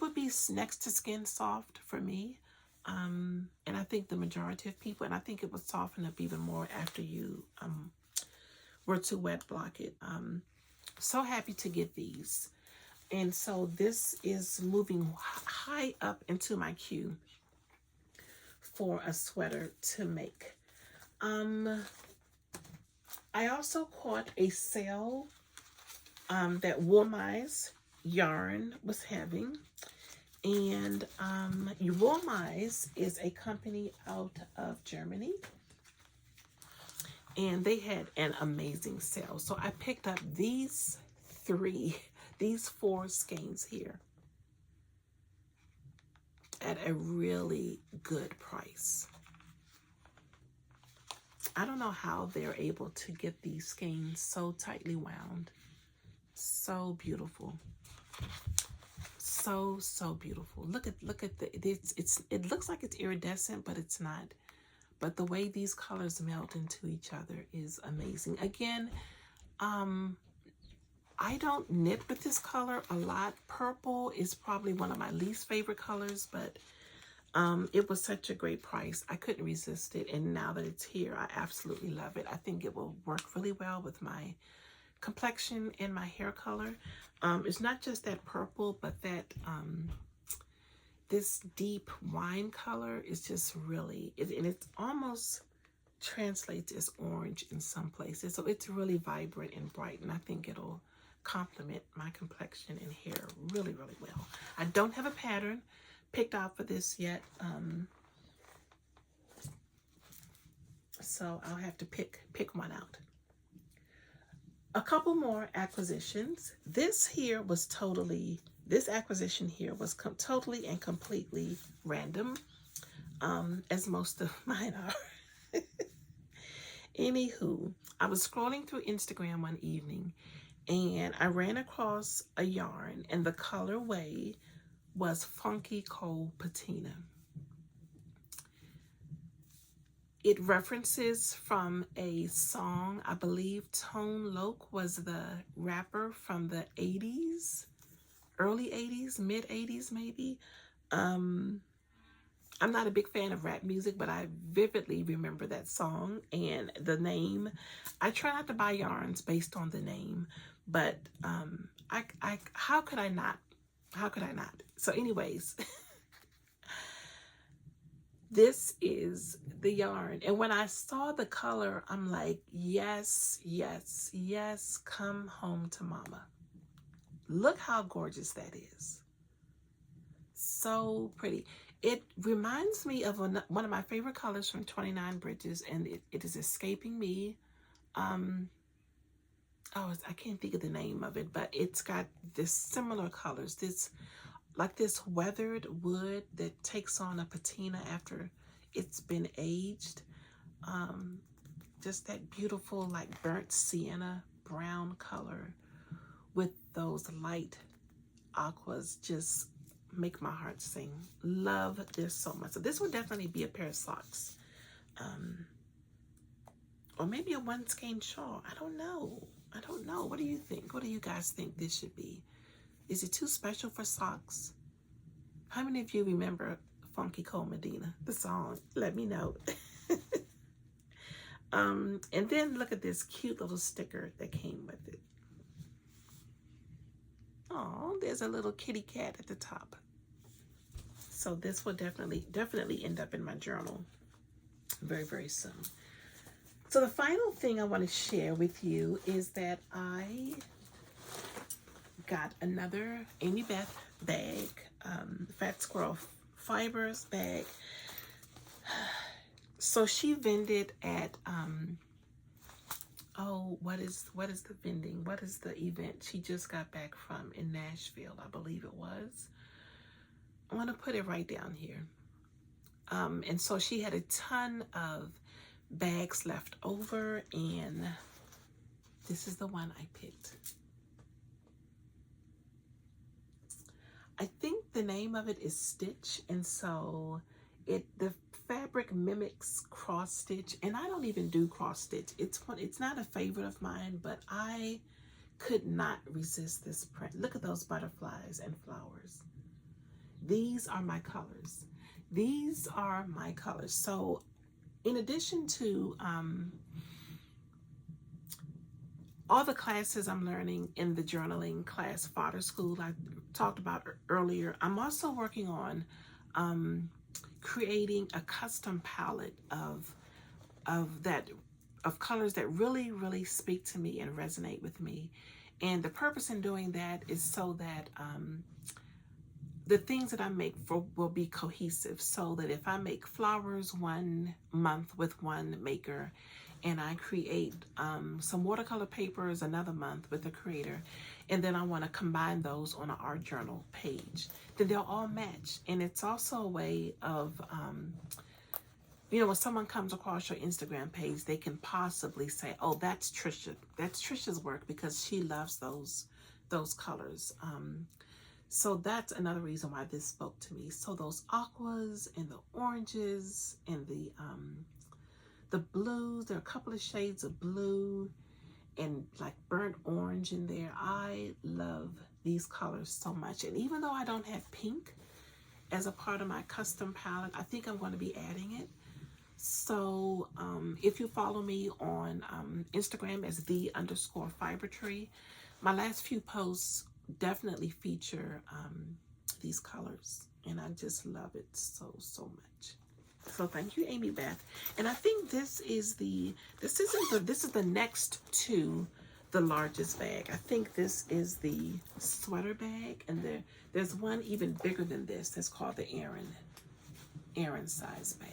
would be next to skin soft for me. And I think the majority of people, and I think it would soften up even more after you were to wet block it. So happy to get these. And so this is moving high up into my queue for a sweater to make. I also caught a sale that Woolmize Yarn was having. And Woolmize is a company out of Germany. And they had an amazing sale. So I picked up these four skeins here at a really good price. I don't know how they're able to get these skeins so tightly wound. So beautiful. So beautiful. Look at the it looks like it's iridescent, but it's not. But the way these colors melt into each other is amazing. Again, I don't knit with this color a lot. Purple is probably one of my least favorite colors, but it was such a great price. I couldn't resist it. And now that it's here, I absolutely love it. I think it will work really well with my complexion and my hair color. It's not just that purple, but that this deep wine color is just really, and it almost translates as orange in some places. So it's really vibrant and bright, and I think it'll complement my complexion and hair really, really well. I don't have a pattern picked out for this yet, so I'll have to pick one out. A couple more acquisitions. This acquisition here was totally and completely random, as most of mine are. Anywho, I was scrolling through Instagram one evening and I ran across a yarn, and the colorway was Funky Cold Patina. It references from a song. I believe Tone Loc was the rapper from the 80s, early 80s, mid 80s maybe. I'm not a big fan of rap music, but I vividly remember that song and the name. I try not to buy yarns based on the name, but how could I not? How could I not? So anyways, this is the yarn. And when I saw the color, I'm like, yes, yes, yes, come home to mama. Look how gorgeous that is. So pretty. It reminds me of one of my favorite colors from 29 Bridges, and it is escaping me. I can't think of the name of it, but it's got this similar colors. This weathered wood that takes on a patina after it's been aged. Just that beautiful like burnt sienna brown color with those light aquas just make my heart sing. Love this so much. So this would definitely be a pair of socks. Or maybe a one skein shawl. I don't know. I don't know. What do you think? What do you guys think this should be? Is it too special for socks? How many of you remember Funky Cold Medina, the song? Let me know. And then look at this cute little sticker that came with it. Oh, there's a little kitty cat at the top. So this will definitely end up in my journal very, very soon. So the final thing I want to share with you is that I got another Amy Beth bag, Fat Squirrel Fibers bag. So she vended at oh, what is the vending? What is the event she just got back from in Nashville? I believe it was. I want to put it right down here. And so she had a ton of bags left over, and this is the one I picked. I think the name of it is Stitch, and so the fabric mimics cross stitch, and I don't even do cross stitch. It's not a favorite of mine, but I could not resist this print. Look at those butterflies and flowers. These are my colors. These are my colors. So in addition to all the classes I'm learning in the journaling class fodder school I talked about earlier, I'm also working on creating a custom palette of colors that really speak to me and resonate with me. And the purpose in doing that is so that the things that I make will be cohesive, so that if I make flowers one month with one maker, and I create some watercolor papers another month with a creator, and then I want to combine those on an art journal page, then they'll all match. And it's also a way of, you know, when someone comes across your Instagram page, they can possibly say, oh, that's Trisha. That's Trisha's work because she loves those colors. So that's another reason why this spoke to me. So those aquas and the oranges and the blues, there are a couple of shades of blue and like burnt orange in there. I love these colors so much. And even though I don't have pink as a part of my custom palette, I think I'm going to be adding it. So if you follow me on Instagram as _fibertree, my last few posts definitely feature these colors, and I just love it so much. So thank you, Amy Beth. And I think this is the next to the largest bag. I think this is the sweater bag, and there's one even bigger than this that's called the Aran size bag.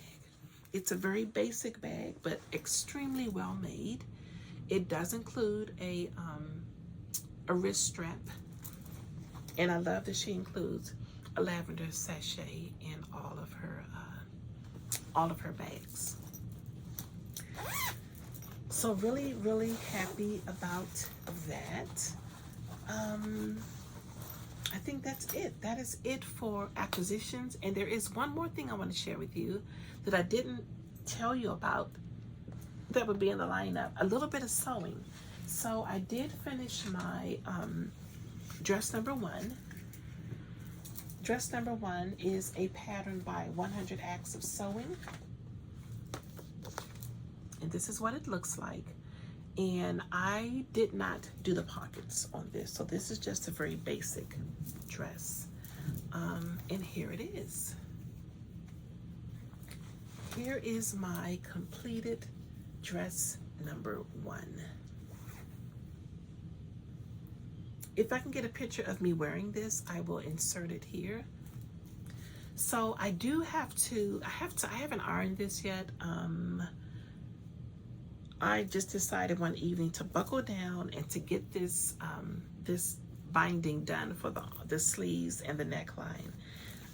It's a very basic bag, but extremely well made. It does include a wrist strap, and I love that she includes a lavender sachet in all of her bags. So really happy about that. I think that's it. That is it for acquisitions. And there is one more thing I want to share with you that I didn't tell you about that would be in the lineup. A little bit of sewing. So I did finish my dress number one. Dress number one is a pattern by 100 Acts of Sewing. And this is what it looks like. And I did not do the pockets on this. So this is just a very basic dress. And here it is. Here is my completed dress number one. If I can get a picture of me wearing this, I will insert it here. So I do have to, I haven't ironed this yet. I just decided one evening to buckle down and to get this this binding done for the sleeves and the neckline.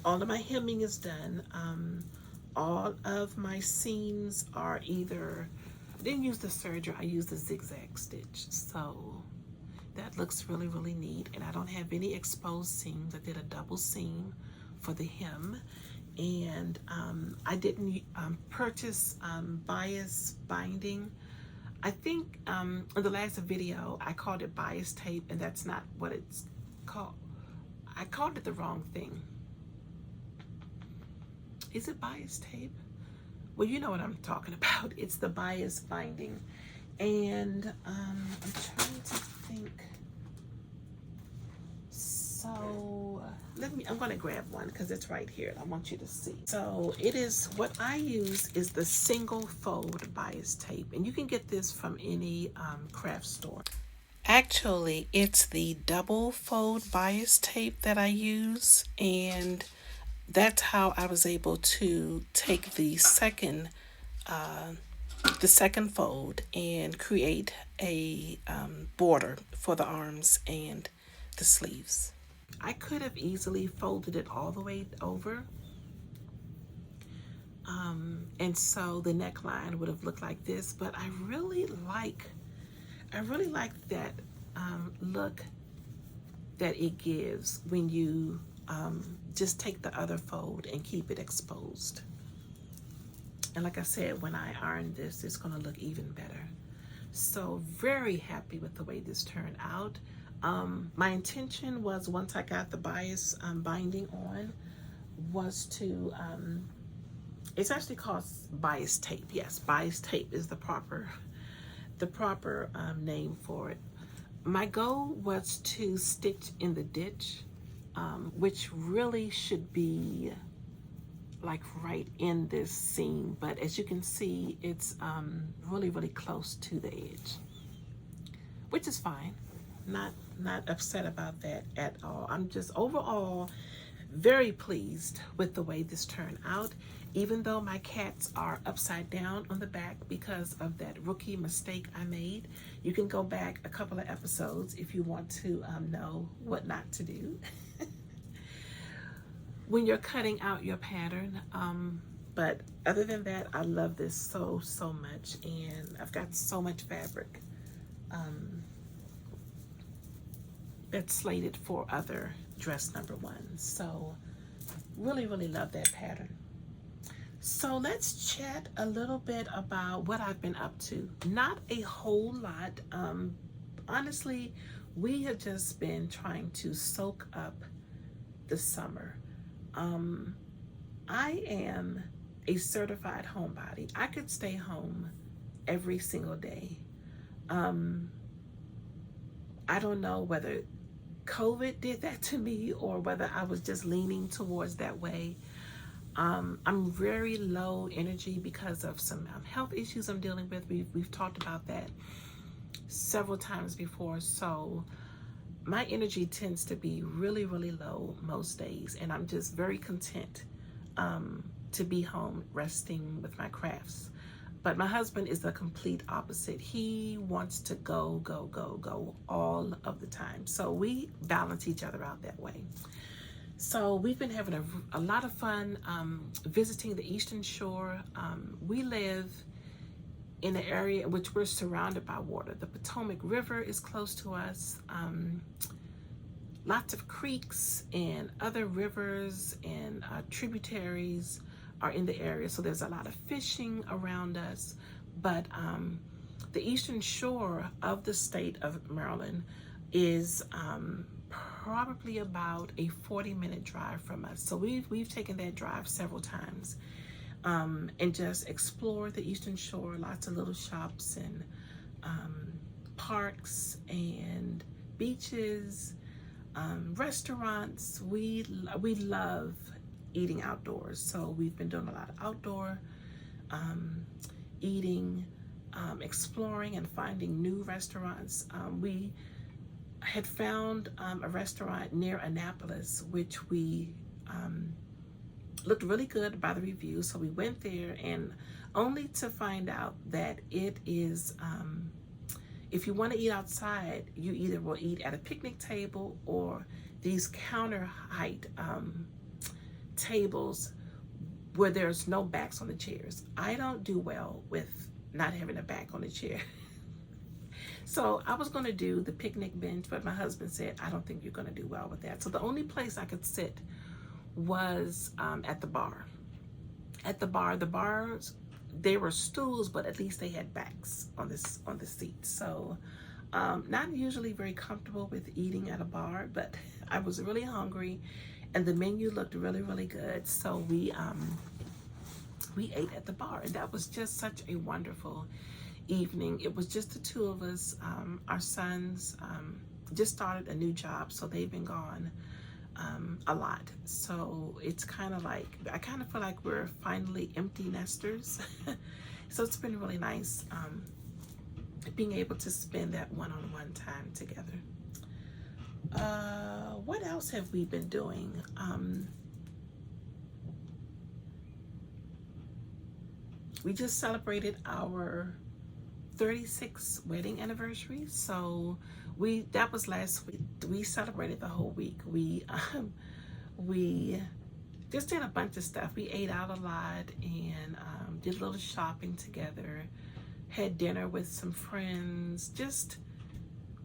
All of my hemming is done. All of my seams are either, I didn't use the serger, I used the zigzag stitch. So that looks really, really neat. And I don't have any exposed seams. I did a double seam for the hem. And I didn't purchase bias binding. I think in the last video I called it bias tape, and that's not what it's called. I called it the wrong thing. Is it bias tape? Well, you know what I'm talking about. It's the bias binding. And I'm trying to think. So I'm going to grab one because it's right here and I want you to see. So it is, what I use is the single fold bias tape, and you can get this from any craft store. Actually, it's the double fold bias tape that I use, and that's how I was able to take the second fold and create a border for the arms and the sleeves. I could have easily folded it all the way over, and so the neckline would have looked like this. But I really like that look that it gives when you just take the other fold and keep it exposed. And like I said, when I iron this, it's going to look even better. So very happy with the way this turned out. My intention was, once I got the bias binding on, was to, it's actually called bias tape. Yes, bias tape is the proper name for it. My goal was to stitch in the ditch, which really should be like right in this seam, but as you can see, it's really, really close to the edge, which is fine. Not upset about that at all. I'm just overall very pleased with the way this turned out, even though my cats are upside down on the back because of that rookie mistake I made. You can go back a couple of episodes if you want to know what not to do when you're cutting out your pattern. But other than that, I love this so much, and I've got so much fabric that's slated for other dress number ones. So really love that pattern. So let's chat a little bit about what I've been up to. Not a whole lot. Honestly, we have just been trying to soak up the summer. I am a certified homebody. I could stay home every single day. I don't know whether COVID did that to me or whether I was just leaning towards that way. I'm very low energy because of some health issues I'm dealing with. We've talked about that several times before. So my energy tends to be really low most days, and I'm just very content to be home resting with my crafts. But my husband is the complete opposite. He wants to go all of the time. So we balance each other out that way. So we've been having a lot of fun visiting the Eastern Shore. We live in an area in which we're surrounded by water. The Potomac River is close to us. Lots of creeks and other rivers and tributaries are in the area, so there's a lot of fishing around us. But the Eastern Shore of the state of Maryland is probably about a 40-minute drive from us. So we've taken that drive several times and just explored the Eastern Shore. Lots of little shops and parks and beaches, restaurants. We love eating outdoors, so we've been doing a lot of outdoor eating, exploring and finding new restaurants. We had found a restaurant near Annapolis, which we looked really good by the reviews, so we went there, and only to find out that it is, if you want to eat outside, you either will eat at a picnic table or these counter height tables where there's no backs on the chairs. I don't do well with not having a back on the chair. So I was going to do the picnic bench, but my husband said, I don't think you're going to do well with that. So the only place I could sit was at the bar. At the bar, the bars, they were stools, but at least they had backs on the seats. So not usually very comfortable with eating at a bar, but I was really hungry, and the menu looked really, really good. So we ate at the bar, and that was just such a wonderful evening. It was just the two of us. Our sons just started a new job, so they've been gone a lot. So it's kind of like, I kind of feel like we're finally empty nesters. So it's been really nice being able to spend that one-on-one time together. What else have we been doing? We just celebrated our 36th wedding anniversary. So that was last week. We celebrated the whole week. We just did a bunch of stuff. We ate out a lot and did a little shopping together, had dinner with some friends.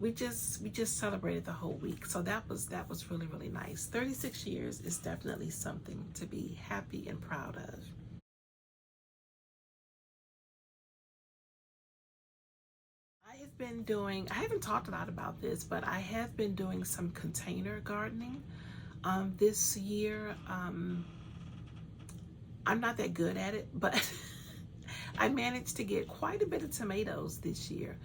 We just celebrated the whole week. So that was really, really nice. 36 years is definitely something to be happy and proud of. I haven't talked a lot about this, but I have been doing some container gardening this year. I'm not that good at it, but I managed to get quite a bit of tomatoes this year.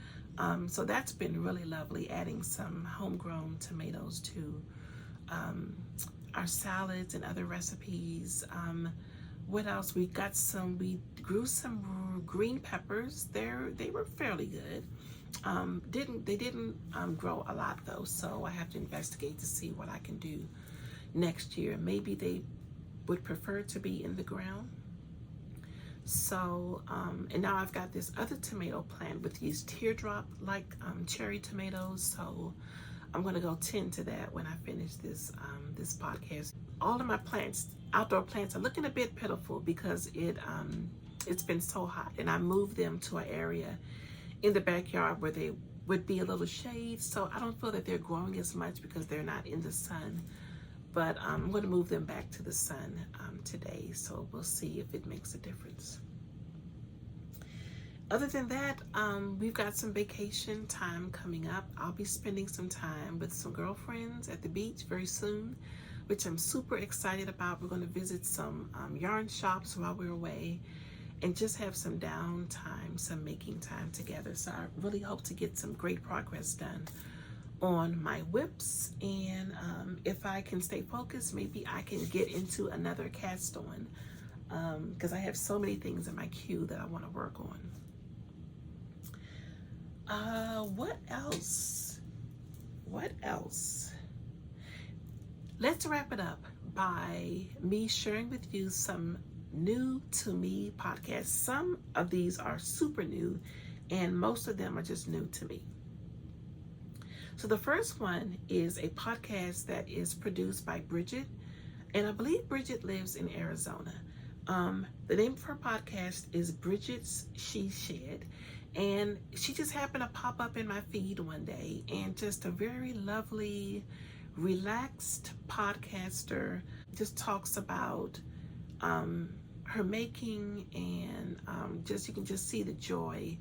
So that's been really lovely, adding some homegrown tomatoes to our salads and other recipes. What else? We grew some green peppers. They were fairly good. They didn't grow a lot though, so I have to investigate to see what I can do next year. Maybe they would prefer to be in the ground. So, and now I've got this other tomato plant with these teardrop like cherry tomatoes. So I'm gonna go tend to that when I finish this this podcast. All of my outdoor plants are looking a bit pitiful because it's been so hot, and I moved them to an area in the backyard where they would be a little shade. So I don't feel that they're growing as much because they're not in the sun. But I'm going to move them back to the sun today. So we'll see if it makes a difference. Other than that, we've got some vacation time coming up. I'll be spending some time with some girlfriends at the beach very soon, which I'm super excited about. We're going to visit some yarn shops while we're away and just have some downtime, some making time together. So I really hope to get some great progress done on my whips, and if I can stay focused, maybe I can get into another cast on, because I have so many things in my queue that I want to work on. What else? Let's wrap it up by me sharing with you some new to me podcasts. Some of these are super new, and most of them are just new to me. So the first one is a podcast that is produced by Bridget, and I believe Bridget lives in Arizona. The name of her podcast is Bridget's She Shed, and she just happened to pop up in my feed one day, and just a very lovely, relaxed podcaster, just talks about her making, and you can just see the joy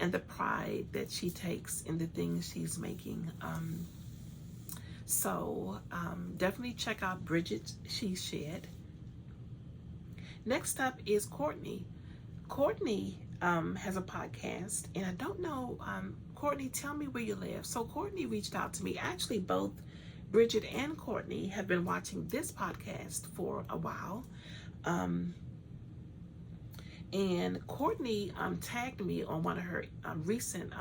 and the pride that she takes in the things she's making. So definitely check out Bridget She Shed. Next up is Courtney. Courtney has a podcast, and I don't know, Courtney, tell me where you live. So Courtney reached out to me. Actually, both Bridget and Courtney have been watching this podcast for a while. And Courtney tagged me on one of her recent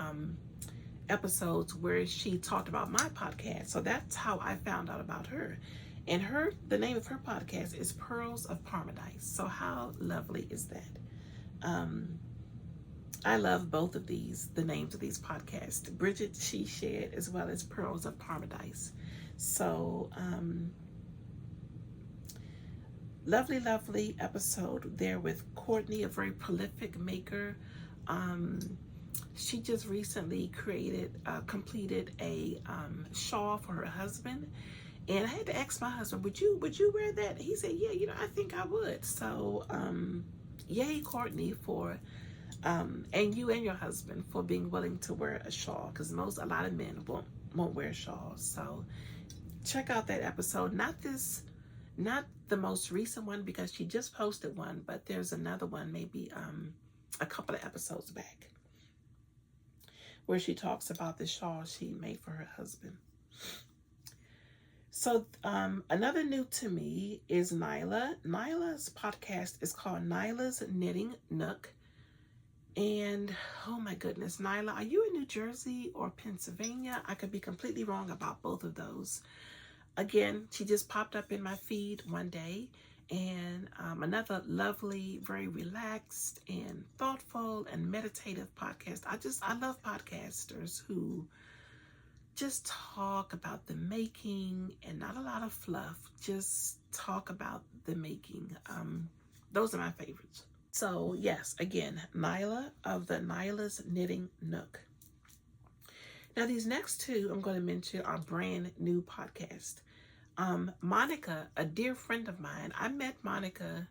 episodes where she talked about my podcast. So that's how I found out about her. And the name of her podcast is Pearls of Paradise. So how lovely is that? I love both of the names of these podcasts, Bridget She Shed as well as Pearls of Paradise. So lovely episode there with Courtney, a very prolific maker. she just recently completed a shawl for her husband. And I had to ask my husband, would you wear that? He said, yeah, I think I would. So, yay, Courtney, for, and you and your husband for being willing to wear a shawl, because a lot of men won't wear shawls. So check out that episode. Not the most recent one, because she just posted one, but there's another one, maybe a couple of episodes back, where she talks about the shawl she made for her husband. So another new to me is Nyla. Nyla's podcast is called Nyla's Knitting Nook. And oh my goodness, Nyla, are you in New Jersey or Pennsylvania? I could be completely wrong about both of those. Again, she just popped up in my feed one day, and another lovely, very relaxed and thoughtful and meditative podcast. I love podcasters who just talk about the making and not a lot of fluff. Just talk about the making. Those are my favorites. So yes, again, Nyla of the Nyla's Knitting Nook. Now these next two I'm going to mention are brand new podcasts. Monica, a dear friend of mine, I met Monica,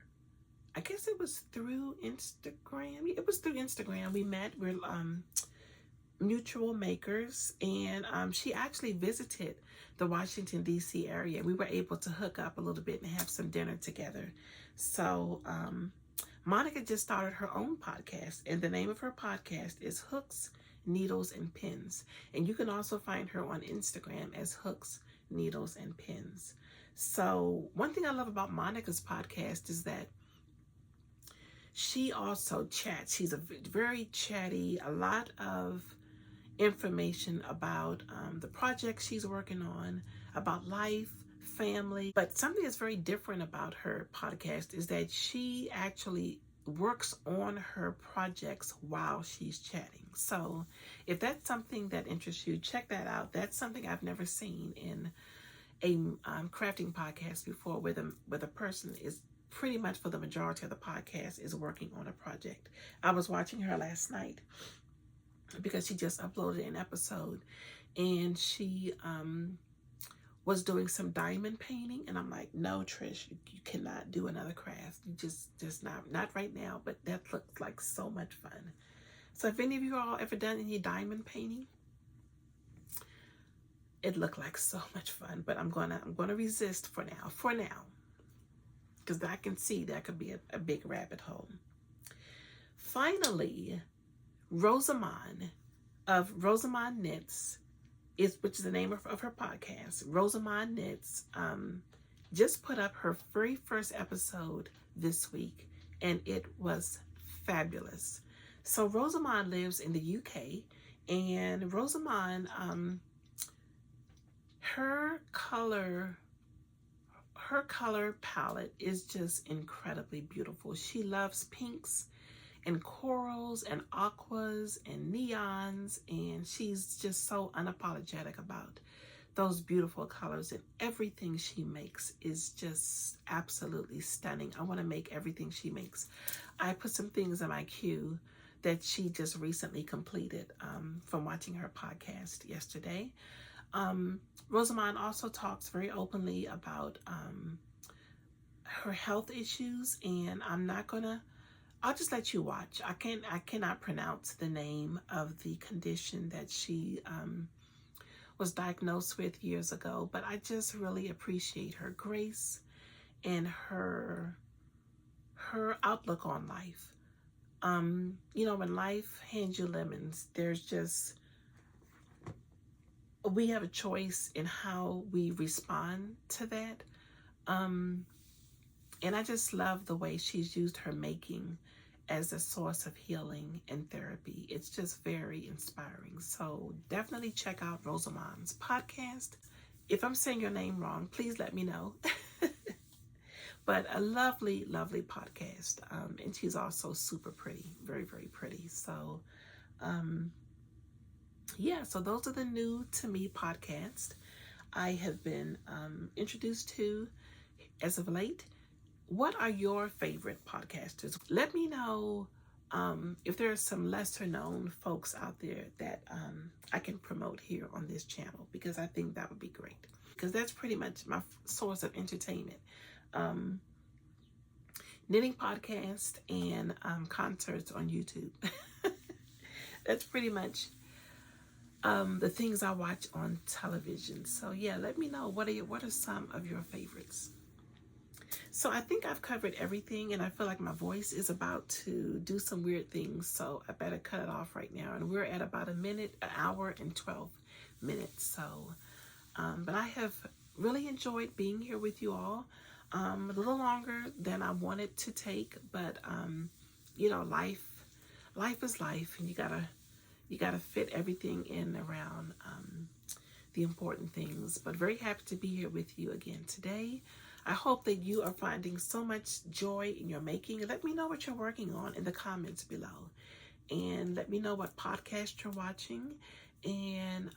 I guess it was through Instagram. It was through Instagram. We met. We're mutual makers, and she actually visited the Washington D.C. area. We were able to hook up a little bit and have some dinner together. So Monica just started her own podcast, and the name of her podcast is Hooks, Needles, and Pins. And you can also find her on Instagram as Hooks, Needles, and Pins. So one thing I love about Monica's podcast is that she also chats. She's a very chatty, a lot of information about the projects she's working on, about life, family. But something that's very different about her podcast is that she actually works on her projects while she's chatting. So if that's something that interests you, check that out. That's something I've never seen in a crafting podcast before, where the person is pretty much, for the majority of the podcast, is working on a project. I was watching her last night because she just uploaded an episode, and she was doing some diamond painting, and I'm like, no, Trish, you cannot do another craft. You just not right now. But that looks like so much fun. So if any of you all ever done any diamond painting, it looked like so much fun. But I'm gonna resist for now, because I can see that could be a big rabbit hole. Finally, Rosamond of Rosamond Knits, which is the name of her podcast. Rosamond Knits just put up her very first episode this week, and it was fabulous. So Rosamond lives in the UK, and Rosamond, her color palette is just incredibly beautiful. She loves pinks and corals and aquas and neons, and she's just so unapologetic about those beautiful colors, and everything she makes is just absolutely stunning. I want to make everything she makes. I put some things in my queue that she just recently completed from watching her podcast yesterday. Rosamond also talks very openly about her health issues, and I'll just let you watch. I cannot pronounce the name of the condition that she was diagnosed with years ago, but I just really appreciate her grace and her outlook on life. When life hands you lemons, we have a choice in how we respond to that. And I just love the way she's used her making as a source of healing and therapy. It's just very inspiring. So definitely check out Rosamond's podcast. If I'm saying your name wrong, please let me know. But a lovely, lovely podcast. And she's also super pretty, very, very pretty. So, so those are the new to me podcasts I have been introduced to as of late. What are your favorite podcasters? Let me know if there are some lesser known folks out there that I can promote here on this channel, because I think that would be great, because that's pretty much my source of entertainment. Knitting podcast and concerts on YouTube. That's pretty much the things I watch on television. So yeah, let me know what are some of your favorites. So I think I've covered everything, and I feel like my voice is about to do some weird things, so I better cut it off right now. And we're at about an hour and 12 minutes. So, but I have really enjoyed being here with you all. A little longer than I wanted to take, but you know, life is life, and you gotta fit everything in around the important things. But very happy to be here with you again today. I hope that you are finding so much joy in your making. Let me know what you're working on in the comments below, and let me know what podcast you're watching. And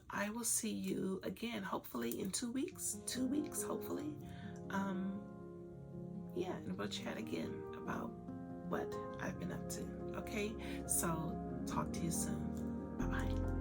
I will see you again, hopefully in 2 weeks. 2 weeks, hopefully. Yeah, and we'll chat again about what I've been up to. Okay, so talk to you soon. Bye-bye.